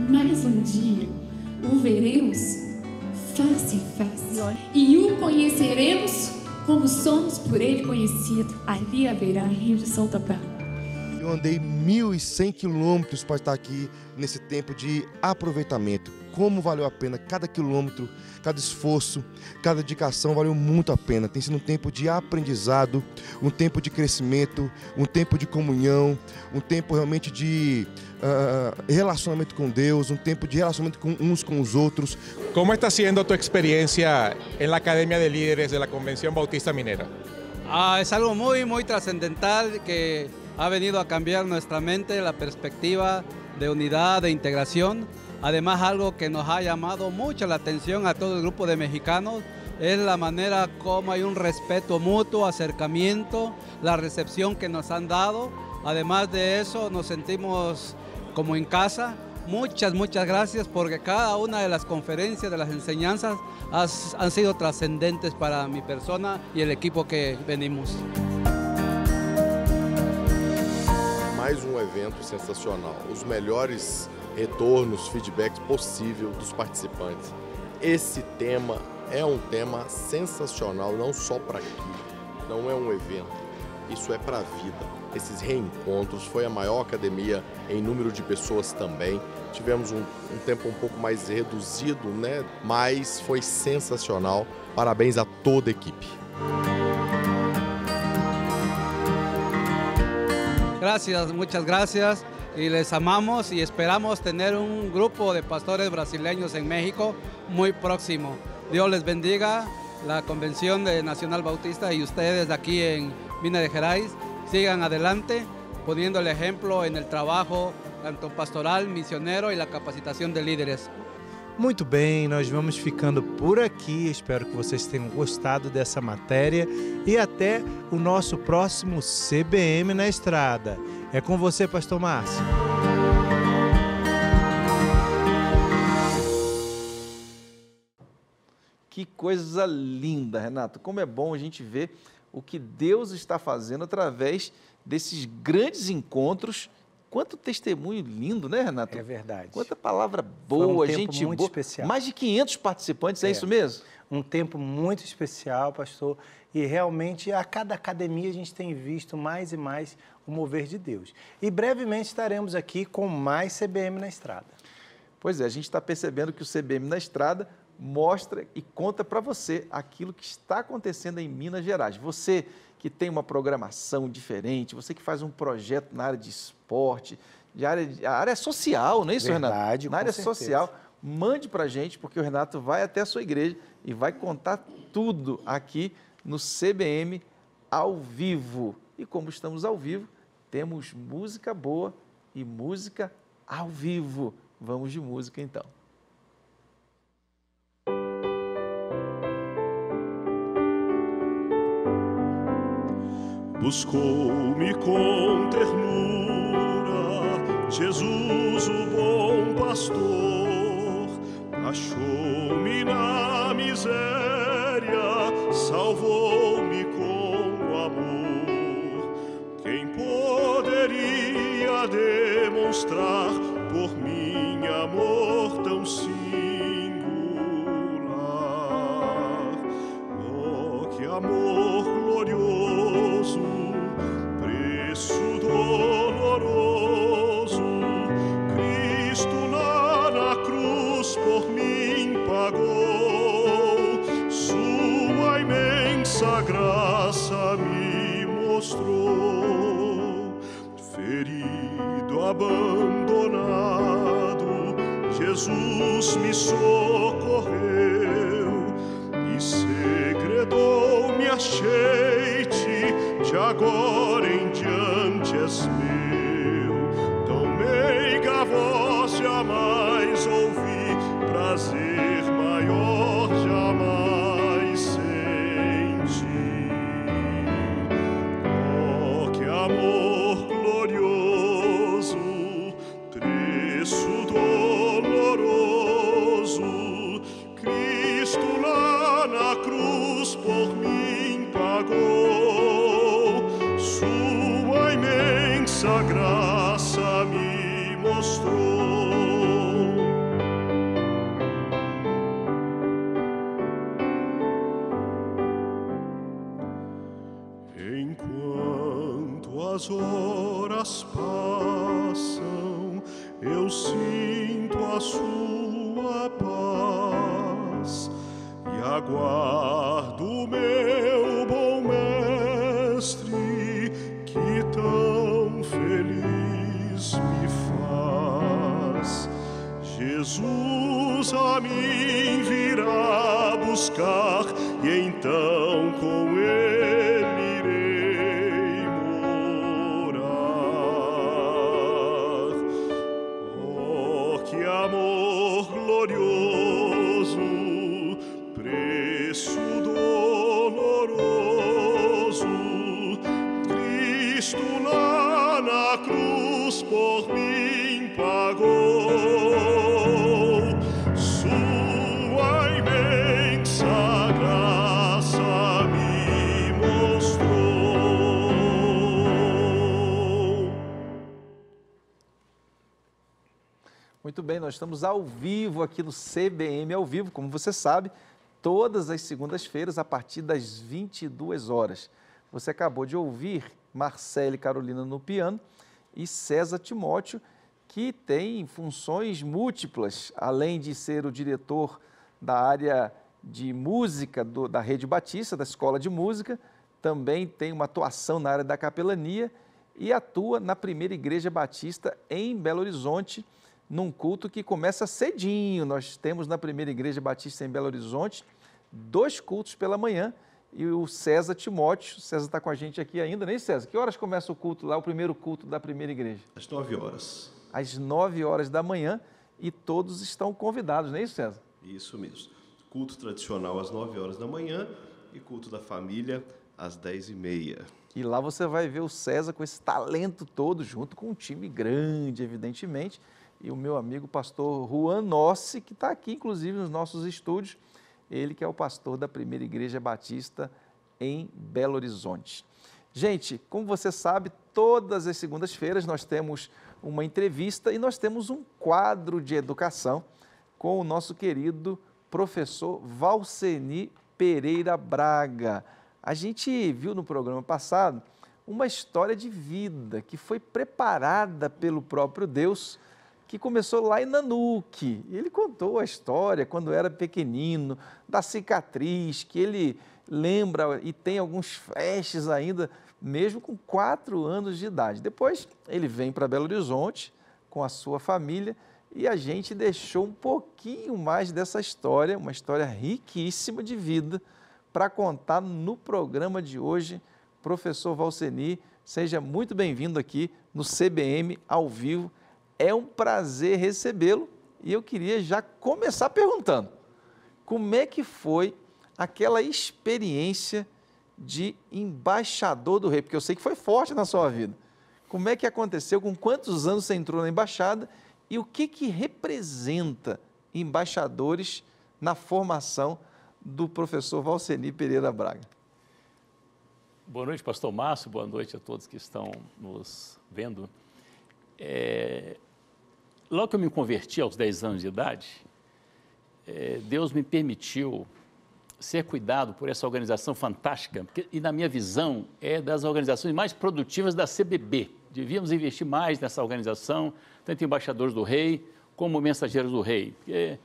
mas um dia o veremos face a face e o conheceremos como somos por Ele conhecido. Ali haverá rendição total. Eu andei 1.100 quilômetros para estar aqui nesse tempo de aproveitamento. Como valeu a pena cada quilômetro, cada esforço, cada dedicação valeu muito a pena. Tem sido um tempo de aprendizado, um tempo de crescimento, um tempo de comunhão, um tempo realmente de relacionamento com Deus, um tempo de relacionamento uns com os outros. Como está sendo tu experiencia en la Academia de Líderes de la Convención Bautista Minera? Es algo muy trascendental que ha venido a cambiar nuestra mente, la perspectiva de unidad, de integración. Además, algo que nos ha llamado mucho la atención a todo el grupo de mexicanos es la manera como hay un respeto mutuo, acercamiento, la recepción que nos han dado. Además de eso, nos sentimos como en casa. Muchas gracias porque cada una de las conferencias, de las enseñanzas han sido trascendentes para mi persona y el equipo que venimos. Mais um evento sensacional, os melhores retornos, feedbacks possível dos participantes. Esse tema é um tema sensacional, não só para aqui, não é um evento, isso é para a vida. Esses reencontros, foi a maior academia em número de pessoas também. Tivemos um tempo um pouco mais reduzido, né? Mas foi sensacional. Parabéns a toda a equipe. Gracias, muchas gracias y les amamos y esperamos tener un grupo de pastores brasileños en México muy próximo. Dios les bendiga, la Convención Nacional Bautista y ustedes aquí en Minas Gerais sigan adelante poniendo el ejemplo en el trabajo tanto pastoral, misionero y la capacitación de líderes. Muito bem, nós vamos ficando por aqui. Espero que vocês tenham gostado dessa matéria e até o nosso próximo CBM na Estrada. É com você, pastor Márcio. Que coisa linda, Renato. Como é bom a gente ver o que Deus está fazendo através desses grandes encontros. Quanto testemunho lindo, né, Renato? É verdade. Quanta palavra boa, gente muito boa. Especial. Mais de 500 participantes, é isso mesmo? Um tempo muito especial, pastor. E realmente, a cada academia, a gente tem visto mais e mais o mover de Deus. E brevemente estaremos aqui com mais CBM na Estrada. Pois é, a gente está percebendo que o CBM na Estrada mostra e conta para você aquilo que está acontecendo em Minas Gerais. Você que tem uma programação diferente, você que faz um projeto na área de esporte, a área social, não é isso, Verdade, Renato? Na com área certeza. social, mande para a gente, porque o Renato vai até a sua igreja e vai contar tudo aqui no CBM ao vivo. E como estamos ao vivo, temos música boa e música ao vivo. Vamos de música então. Buscou-me com ternura, Jesus, o bom pastor, achou-me na miséria, salvou-me com amor. Quem poderia demonstrar por mim amor tão singular? Oh, que amor glorioso, preço doloroso, Cristo lá na cruz por mim pagou, sua imensa graça me mostrou. Ferido, abandonado, Jesus me socorreu e segredou-me acheite, de agora em diante és meu. Tão meiga voz jamais ouvi, prazer maior jamais senti. Oh, que amor glorioso, preço doloroso, Cristo lá na cruz por mim pagou, sua imensa graça me mostrou. Enquanto as horas passam, eu sinto a sua paz e aguardo o meu bom mestre, que tão feliz me faz. Jesus a mim virá buscar e então com ele irei morar. Oh, que amor glorioso, preço doloroso, Cristo lá na cruz por mim pagou, sua imensa graça me mostrou. Muito bem, nós estamos ao vivo aqui no CBM ao vivo, como você sabe, todas as segundas-feiras a partir das 22 horas. Você acabou de ouvir Marcele Carolina no piano e César Timóteo, que tem funções múltiplas, além de ser o diretor da área de música da Rede Batista, da Escola de Música, também tem uma atuação na área da capelania e atua na Primeira Igreja Batista em Belo Horizonte, num culto que começa cedinho. Nós temos na Primeira Igreja Batista em Belo Horizonte 2 cultos pela manhã e o César Timóteo, César está com a gente aqui ainda, né, César? Que horas começa o culto lá, o primeiro culto da Primeira Igreja? Às 9 horas. Às 9 horas da manhã e todos estão convidados, não é isso, César? Isso mesmo. Culto tradicional às 9 horas da manhã e culto da família às 10h30. E lá você vai ver o César com esse talento todo, junto com um time grande, evidentemente, e o meu amigo pastor Juan Nossi, que está aqui, inclusive, nos nossos estúdios, ele que é o pastor da Primeira Igreja Batista em Belo Horizonte. Gente, como você sabe, todas as segundas-feiras nós temos uma entrevista e nós temos um quadro de educação com o nosso querido professor Valceni Pereira Braga. A gente viu no programa passado uma história de vida que foi preparada pelo próprio Deus, que que começou lá em Nanuque. Ele contou a história, quando era pequenino, da cicatriz, que ele lembra e tem alguns flashes ainda, mesmo com 4 anos de idade. Depois, ele vem para Belo Horizonte com a sua família e a gente deixou um pouquinho mais dessa história, uma história riquíssima de vida, para contar no programa de hoje. Professor Valceni, seja muito bem-vindo aqui no CBM ao vivo. É um prazer recebê-lo e eu queria já começar perguntando, como é que foi aquela experiência de embaixador do rei? Porque eu sei que foi forte na sua vida. Como é que aconteceu? Com quantos anos você entrou na embaixada? E o que representa embaixadores na formação do professor Valceni Pereira Braga? Boa noite, pastor Márcio. Boa noite a todos que estão nos vendo. Logo que eu me converti aos 10 anos de idade, Deus me permitiu ser cuidado por essa organização fantástica, e na minha visão é das organizações mais produtivas da CBB. Devíamos investir mais nessa organização, tanto embaixadores do rei como mensageiros do rei. Porque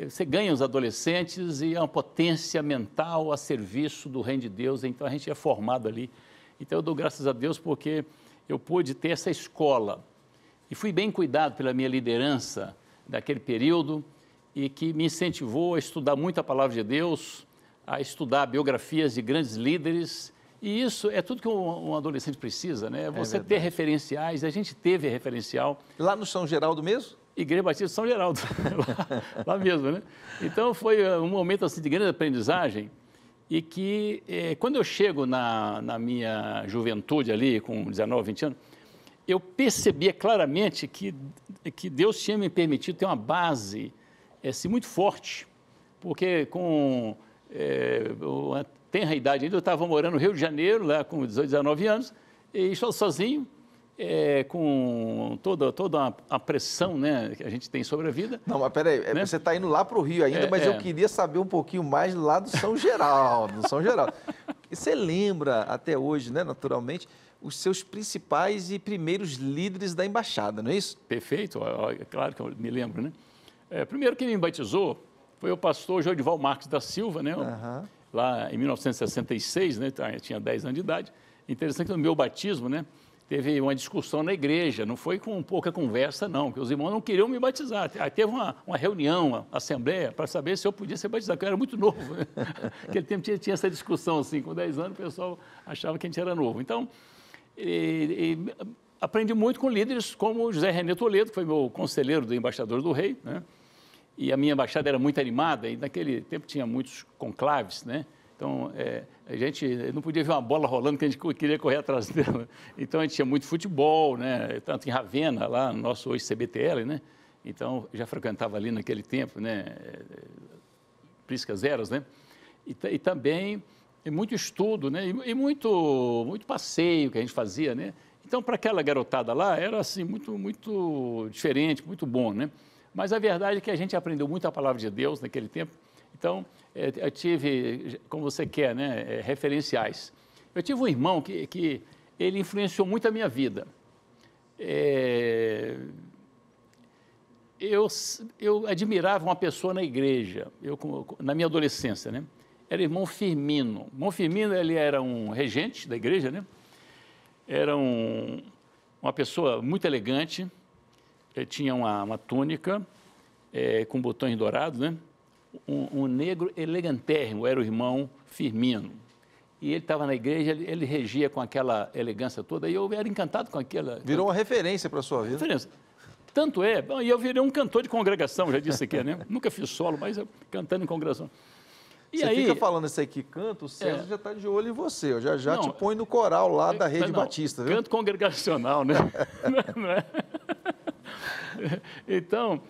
você ganha os adolescentes e é uma potência mental a serviço do reino de Deus, então a gente é formado ali. Então eu dou graças a Deus porque eu pude ter essa escola e fui bem cuidado pela minha liderança daquele período e que me incentivou a estudar muito a palavra de Deus, a estudar biografias de grandes líderes, e isso é tudo que um adolescente precisa, né? Você ter referenciais, a gente teve referencial. Lá no São Geraldo mesmo? Igreja Batista São Geraldo, lá mesmo, né? Então foi um momento assim de grande aprendizagem e que quando eu chego na minha juventude ali, com 19, 20 anos, eu percebia claramente que Deus tinha me permitido ter uma base assim, muito forte, porque com uma tenra idade ainda, eu estava morando no Rio de Janeiro, lá com 18, 19 anos, e estou sozinho, com toda a pressão, né, que a gente tem sobre a vida. Não, mas peraí, né? Você está indo lá para o Rio ainda, mas eu queria saber um pouquinho mais lá do São Geraldo, E você lembra até hoje, né, naturalmente, os seus principais e primeiros líderes da embaixada, não é isso? Perfeito, é claro que eu me lembro, né? Primeiro quem me batizou foi o pastor Jodival Marques da Silva, né? Lá em 1966, né? Eu tinha 10 anos de idade. Interessante que no meu batismo, né? Teve uma discussão na igreja, não foi com pouca conversa, não, porque os irmãos não queriam me batizar. Aí teve uma reunião, uma assembleia, para saber se eu podia ser batizado, porque eu era muito novo. Né? Naquele tempo tinha essa discussão, assim, com 10 anos o pessoal achava que a gente era novo. Então, aprendi muito com líderes como José René Toledo, que foi meu conselheiro do embaixador do rei, né? E a minha embaixada era muito animada, e naquele tempo tinha muitos conclaves, né? Então, a gente não podia ver uma bola rolando que a gente queria correr atrás dela. Então, a gente tinha muito futebol, né? Tanto em Ravenna, lá no nosso hoje CBTL, né? Então, já frequentava ali naquele tempo, né? Priscas Eras, né? E também muito estudo, né? E muito passeio que a gente fazia, né? Então, para aquela garotada lá, era assim, muito diferente, muito bom, né? Mas a verdade é que a gente aprendeu muito a palavra de Deus naquele tempo. Então, eu tive, como você quer, né, referenciais. Eu tive um irmão que ele influenciou muito a minha vida. Eu admirava uma pessoa na igreja, na minha adolescência, né? Era o irmão Firmino. O irmão Firmino, ele era um regente da igreja, né? Era uma pessoa muito elegante. Ele tinha uma túnica com botões dourados, né? Um negro elegantérrimo, era o irmão Firmino. E ele estava na igreja, ele regia com aquela elegância toda, e eu era encantado com aquela... Virou uma referência para a sua vida. Referência. Tanto e eu virei um cantor de congregação, já disse aqui, né? Nunca fiz solo, mas eu cantando em congregação. E você fica falando isso aí que canta, o César já está de olho em você, eu já te põe no coral lá da Rede Batista, viu? Canto congregacional, né? Não é? Então,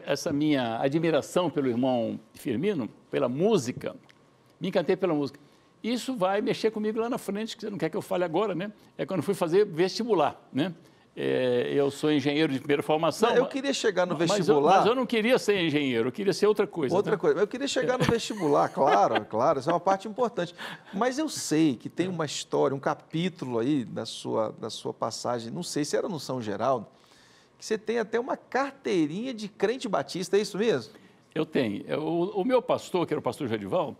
essa minha admiração pelo irmão Firmino, pela música, me encantei pela música. Isso vai mexer comigo lá na frente, que você não quer que eu fale agora, né? É quando eu fui fazer vestibular, né? Eu sou engenheiro de primeira formação. Não, eu queria chegar no vestibular. Mas eu não queria ser engenheiro, eu queria ser outra coisa. Outra coisa. Eu queria chegar no vestibular, claro, essa é uma parte importante. Mas eu sei que tem uma história, um capítulo aí da sua passagem, não sei se era no São Geraldo, que você tem até uma carteirinha de crente batista, é isso mesmo? Eu tenho. O meu pastor, que era o pastor Jadival,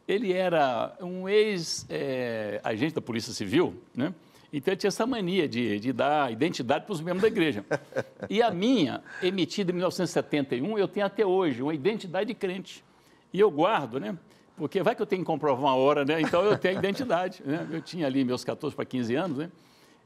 ele era um ex-agente da Polícia Civil, né? Então, ele tinha essa mania de dar identidade para os membros da igreja. E a minha, emitida em 1971, eu tenho até hoje, uma identidade de crente. E eu guardo, né? Porque vai que eu tenho que comprovar uma hora, né? Então, eu tenho a identidade, né? Eu tinha ali meus 14 para 15 anos, né?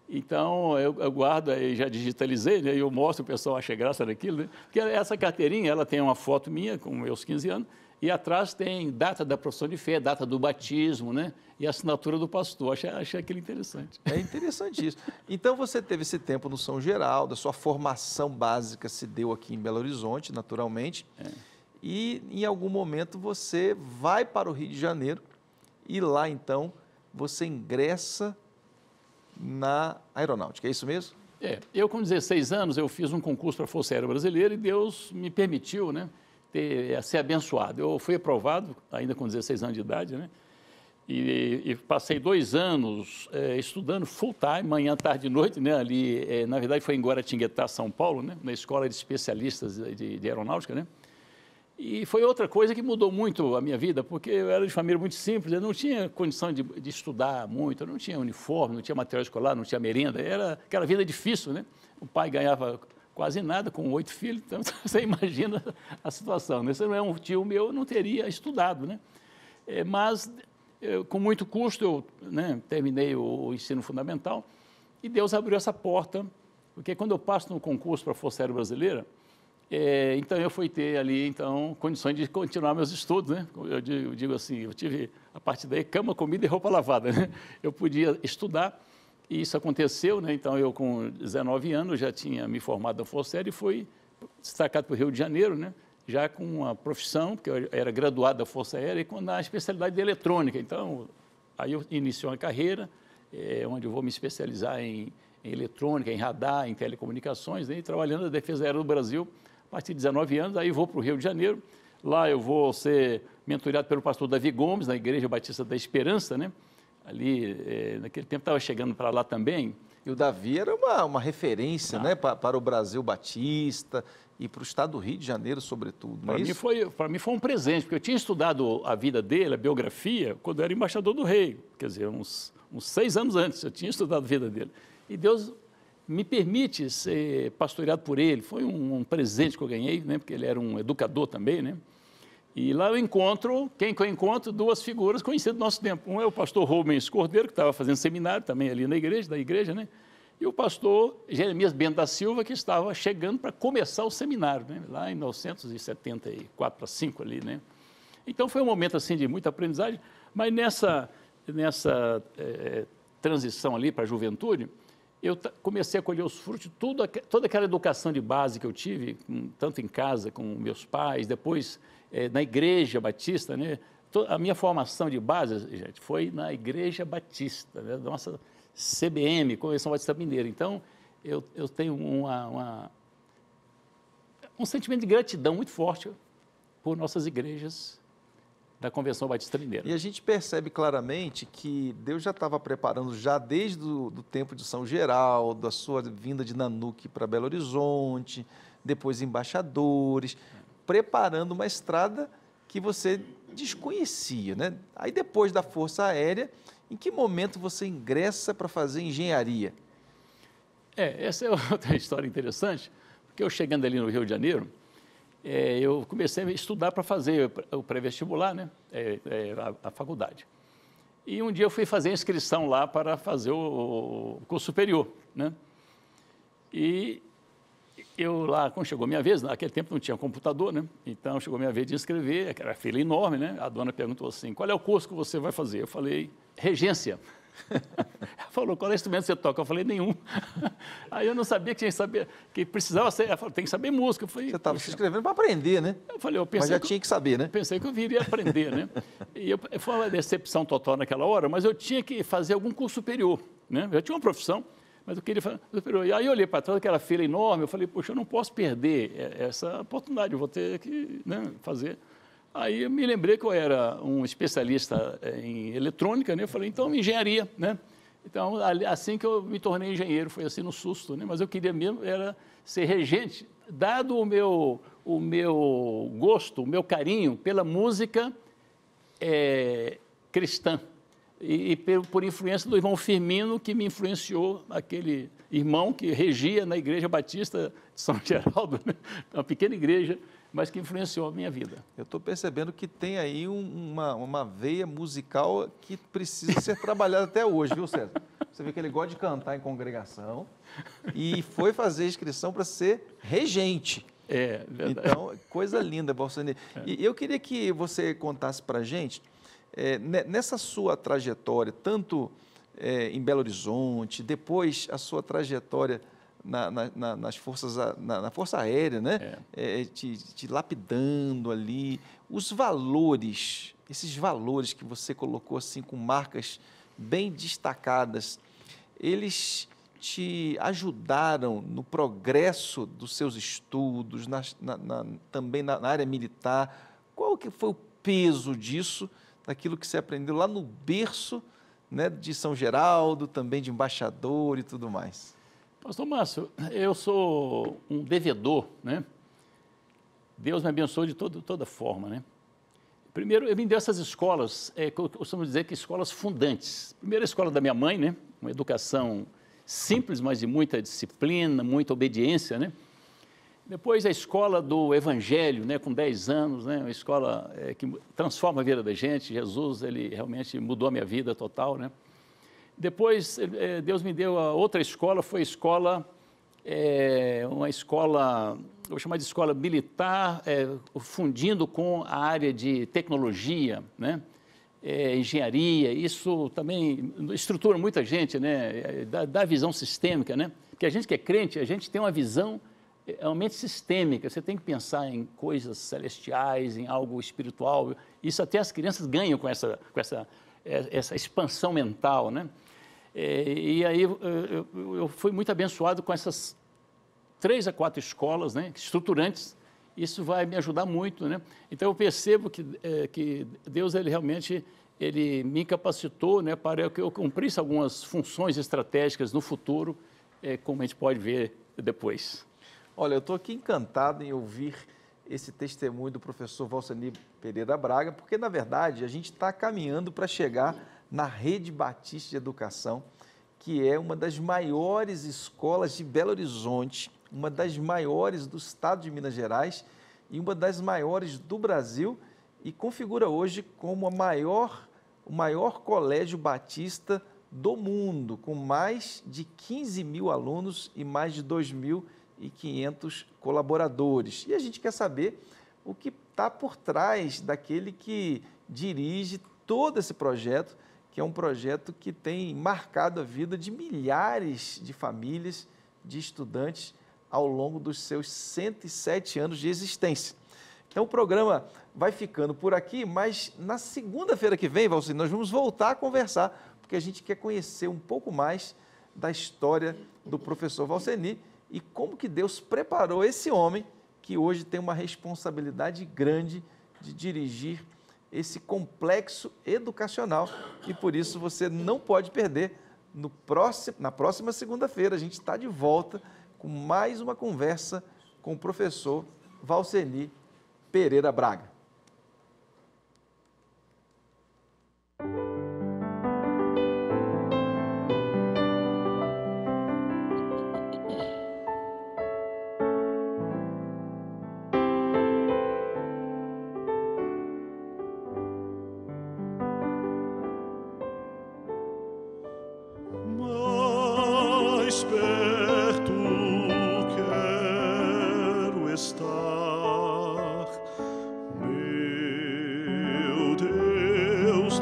Então, eu guardo, aí já digitalizei, né? E eu mostro, o pessoal acha graça naquilo, né? Porque essa carteirinha, ela tem uma foto minha com meus 15 anos, e atrás tem data da profissão de fé, data do batismo, né? E a assinatura do pastor. Achei aquilo interessante. É interessante isso. Então, você teve esse tempo no São Geraldo, a sua formação básica se deu aqui em Belo Horizonte, naturalmente. E, em algum momento, você vai para o Rio de Janeiro e lá, então, você ingressa na aeronáutica. É isso mesmo? Eu, com 16 anos, eu fiz um concurso para a Força Aérea Brasileira e Deus me permitiu, né? Ser abençoado. Eu fui aprovado, ainda com 16 anos de idade, né? E passei 2 anos estudando full time, manhã, tarde e noite, né? Ali, na verdade, foi em Guaratinguetá, São Paulo, né? Na Escola de Especialistas de Aeronáutica, né? E foi outra coisa que mudou muito a minha vida, porque eu era de família muito simples, eu não tinha condição de estudar muito, eu não tinha uniforme, não tinha material escolar, não tinha merenda, era aquela vida difícil, né? O pai ganhava quase nada, com 8 filhos, então você imagina a situação, né? Se não é um tio meu, eu não teria estudado, né? Mas, com muito custo, eu, né, terminei o ensino fundamental e Deus abriu essa porta, porque quando eu passo no concurso para a Força Aérea Brasileira, então eu fui ter ali, então, condições de continuar meus estudos, né? Eu digo assim, eu tive, a partir daí, cama, comida e roupa lavada, né? Eu podia estudar. E isso aconteceu, né? Então, eu com 19 anos já tinha me formado na Força Aérea e fui destacado para o Rio de Janeiro, né? Já com uma profissão, porque eu era graduado da Força Aérea e na especialidade de eletrônica. Então, aí eu iniciei uma carreira, onde eu vou me especializar em eletrônica, em radar, em telecomunicações, né? E trabalhando na Defesa Aérea do Brasil a partir de 19 anos. Aí vou para o Rio de Janeiro, lá eu vou ser mentorado pelo pastor Davi Gomes, na Igreja Batista da Esperança, né? Ali, naquele tempo, estava chegando para lá também. E o Davi era uma referência, né, para o Brasil Batista e para o estado do Rio de Janeiro, sobretudo. Para mim foi um presente, porque eu tinha estudado a vida dele, a biografia, quando eu era embaixador do rei. Quer dizer, uns 6 anos antes, eu tinha estudado a vida dele. E Deus me permite ser pastoreado por ele. Foi um presente que eu ganhei, né, porque ele era um educador também, né? E lá eu encontro, quem que eu encontro? 2 figuras conhecidas do nosso tempo. Um é o pastor Rubens Cordeiro, que estava fazendo seminário também ali da igreja, né? E o pastor Jeremias Bento da Silva, que estava chegando para começar o seminário, né? Lá em 1974 para 5 ali, né? Então foi um momento assim de muita aprendizagem, mas nessa transição ali para a juventude, eu comecei a colher os frutos de toda aquela educação de base que eu tive, tanto em casa com meus pais, depois na Igreja Batista, né? A minha formação de base, gente, foi na Igreja Batista, né? Nossa CBM, Convenção Batista Mineira. Então, eu tenho um sentimento de gratidão muito forte por nossas igrejas da Convenção Batista Mineira. E a gente percebe claramente que Deus já estava preparando, já desde o tempo de São Geraldo, a sua vinda de Nanuque para Belo Horizonte, depois embaixadores, preparando uma estrada que você desconhecia, né? Aí depois da Força Aérea, em que momento você ingressa para fazer engenharia? Essa é outra história interessante, porque eu chegando ali no Rio de Janeiro, eu comecei a estudar para fazer o pré-vestibular, né? A faculdade. E um dia eu fui fazer a inscrição lá para fazer o curso superior, né? E eu lá, quando chegou a minha vez, naquele tempo não tinha computador, né? Então chegou a minha vez de inscrever, era fila enorme, né? A dona perguntou assim, qual é o curso que você vai fazer? Eu falei, regência. Ela falou, qual é o instrumento que você toca? Eu falei, nenhum. Aí eu não sabia que tinha que saber, que precisava ser, ela falou, tem que saber música. Eu falei, você estava se inscrevendo para aprender, né? Eu falei, mas já tinha que saber, né? Pensei que eu viria aprender, né? E foi uma decepção total naquela hora, mas eu tinha que fazer algum curso superior, né? Eu tinha uma profissão, mas eu queria fazer superior. E aí eu olhei para trás, aquela fila enorme, eu falei, poxa, eu não posso perder essa oportunidade, eu vou ter que, né, fazer. Aí eu me lembrei que eu era um especialista em eletrônica, né? Eu falei, então, engenharia, né? Então, assim que eu me tornei engenheiro, foi assim no susto, né? Mas eu queria mesmo era ser regente, dado o meu gosto, o meu carinho pela música cristã. E por influência do irmão Firmino, que me influenciou, aquele irmão que regia na Igreja Batista de São Geraldo, né? Uma pequena igreja, mas que influenciou a minha vida. Eu estou percebendo que tem aí uma veia musical que precisa ser trabalhada até hoje, viu, César? Você vê que ele gosta de cantar em congregação e foi fazer inscrição para ser regente. Verdade. Então, coisa linda, Valceni. E eu queria que você contasse para a gente, nessa sua trajetória, tanto em Belo Horizonte, depois a sua trajetória na Força Aérea, né? Te lapidando ali, os valores, esses valores que você colocou assim com marcas bem destacadas, eles te ajudaram no progresso dos seus estudos, também na área militar? Qual que foi o peso disso, daquilo que você aprendeu lá no berço, né, de São Geraldo, também de embaixador e tudo mais? Pastor Márcio, eu sou um devedor, né? Deus me abençoou de toda forma, né? Primeiro, ele me deu essas escolas, eu costumo dizer que escolas fundantes. Primeiro, a escola da minha mãe, né? Uma educação simples, mas de muita disciplina, muita obediência, né? Depois, a escola do Evangelho, né? Com 10 anos, né? Uma escola que transforma a vida da gente. Jesus, ele realmente mudou a minha vida total, né? Depois, Deus me deu a outra escola, foi a escola, uma escola, eu vou chamar de escola militar, fundindo com a área de tecnologia, né? Engenharia. Isso também estrutura muita gente, né? Dá visão sistêmica, né? Porque a gente que é crente, a gente tem uma visão realmente sistêmica. Você tem que pensar em coisas celestiais, em algo espiritual. Isso até as crianças ganham com essa expansão mental, né? E aí eu fui muito abençoado com essas 3 a 4 escolas, né, estruturantes. Isso vai me ajudar muito, né? Então eu percebo que Deus realmente me capacitou, né, para que eu cumprisse algumas funções estratégicas no futuro, como a gente pode ver depois. Olha, eu estou aqui encantado em ouvir esse testemunho do professor Valceni Pereira Braga, porque, na verdade, a gente está caminhando para chegar na Rede Batista de Educação, que é uma das maiores escolas de Belo Horizonte, uma das maiores do estado de Minas Gerais e uma das maiores do Brasil, e configura hoje como o maior colégio batista do mundo, com mais de 15 mil alunos e mais de 2.500 colaboradores. E a gente quer saber o que está por trás daquele que dirige todo esse projeto, que é um projeto que tem marcado a vida de milhares de famílias, de estudantes, ao longo dos seus 107 anos de existência. Então, o programa vai ficando por aqui, mas na segunda-feira que vem, Valceni, nós vamos voltar a conversar, porque a gente quer conhecer um pouco mais da história do professor Valceni e como que Deus preparou esse homem que hoje tem uma responsabilidade grande de dirigir esse complexo educacional, e por isso você não pode perder. Na próxima segunda-feira a gente está de volta com mais uma conversa com o professor Valceni Pereira Braga. Mais perto quero estar, meu Deus.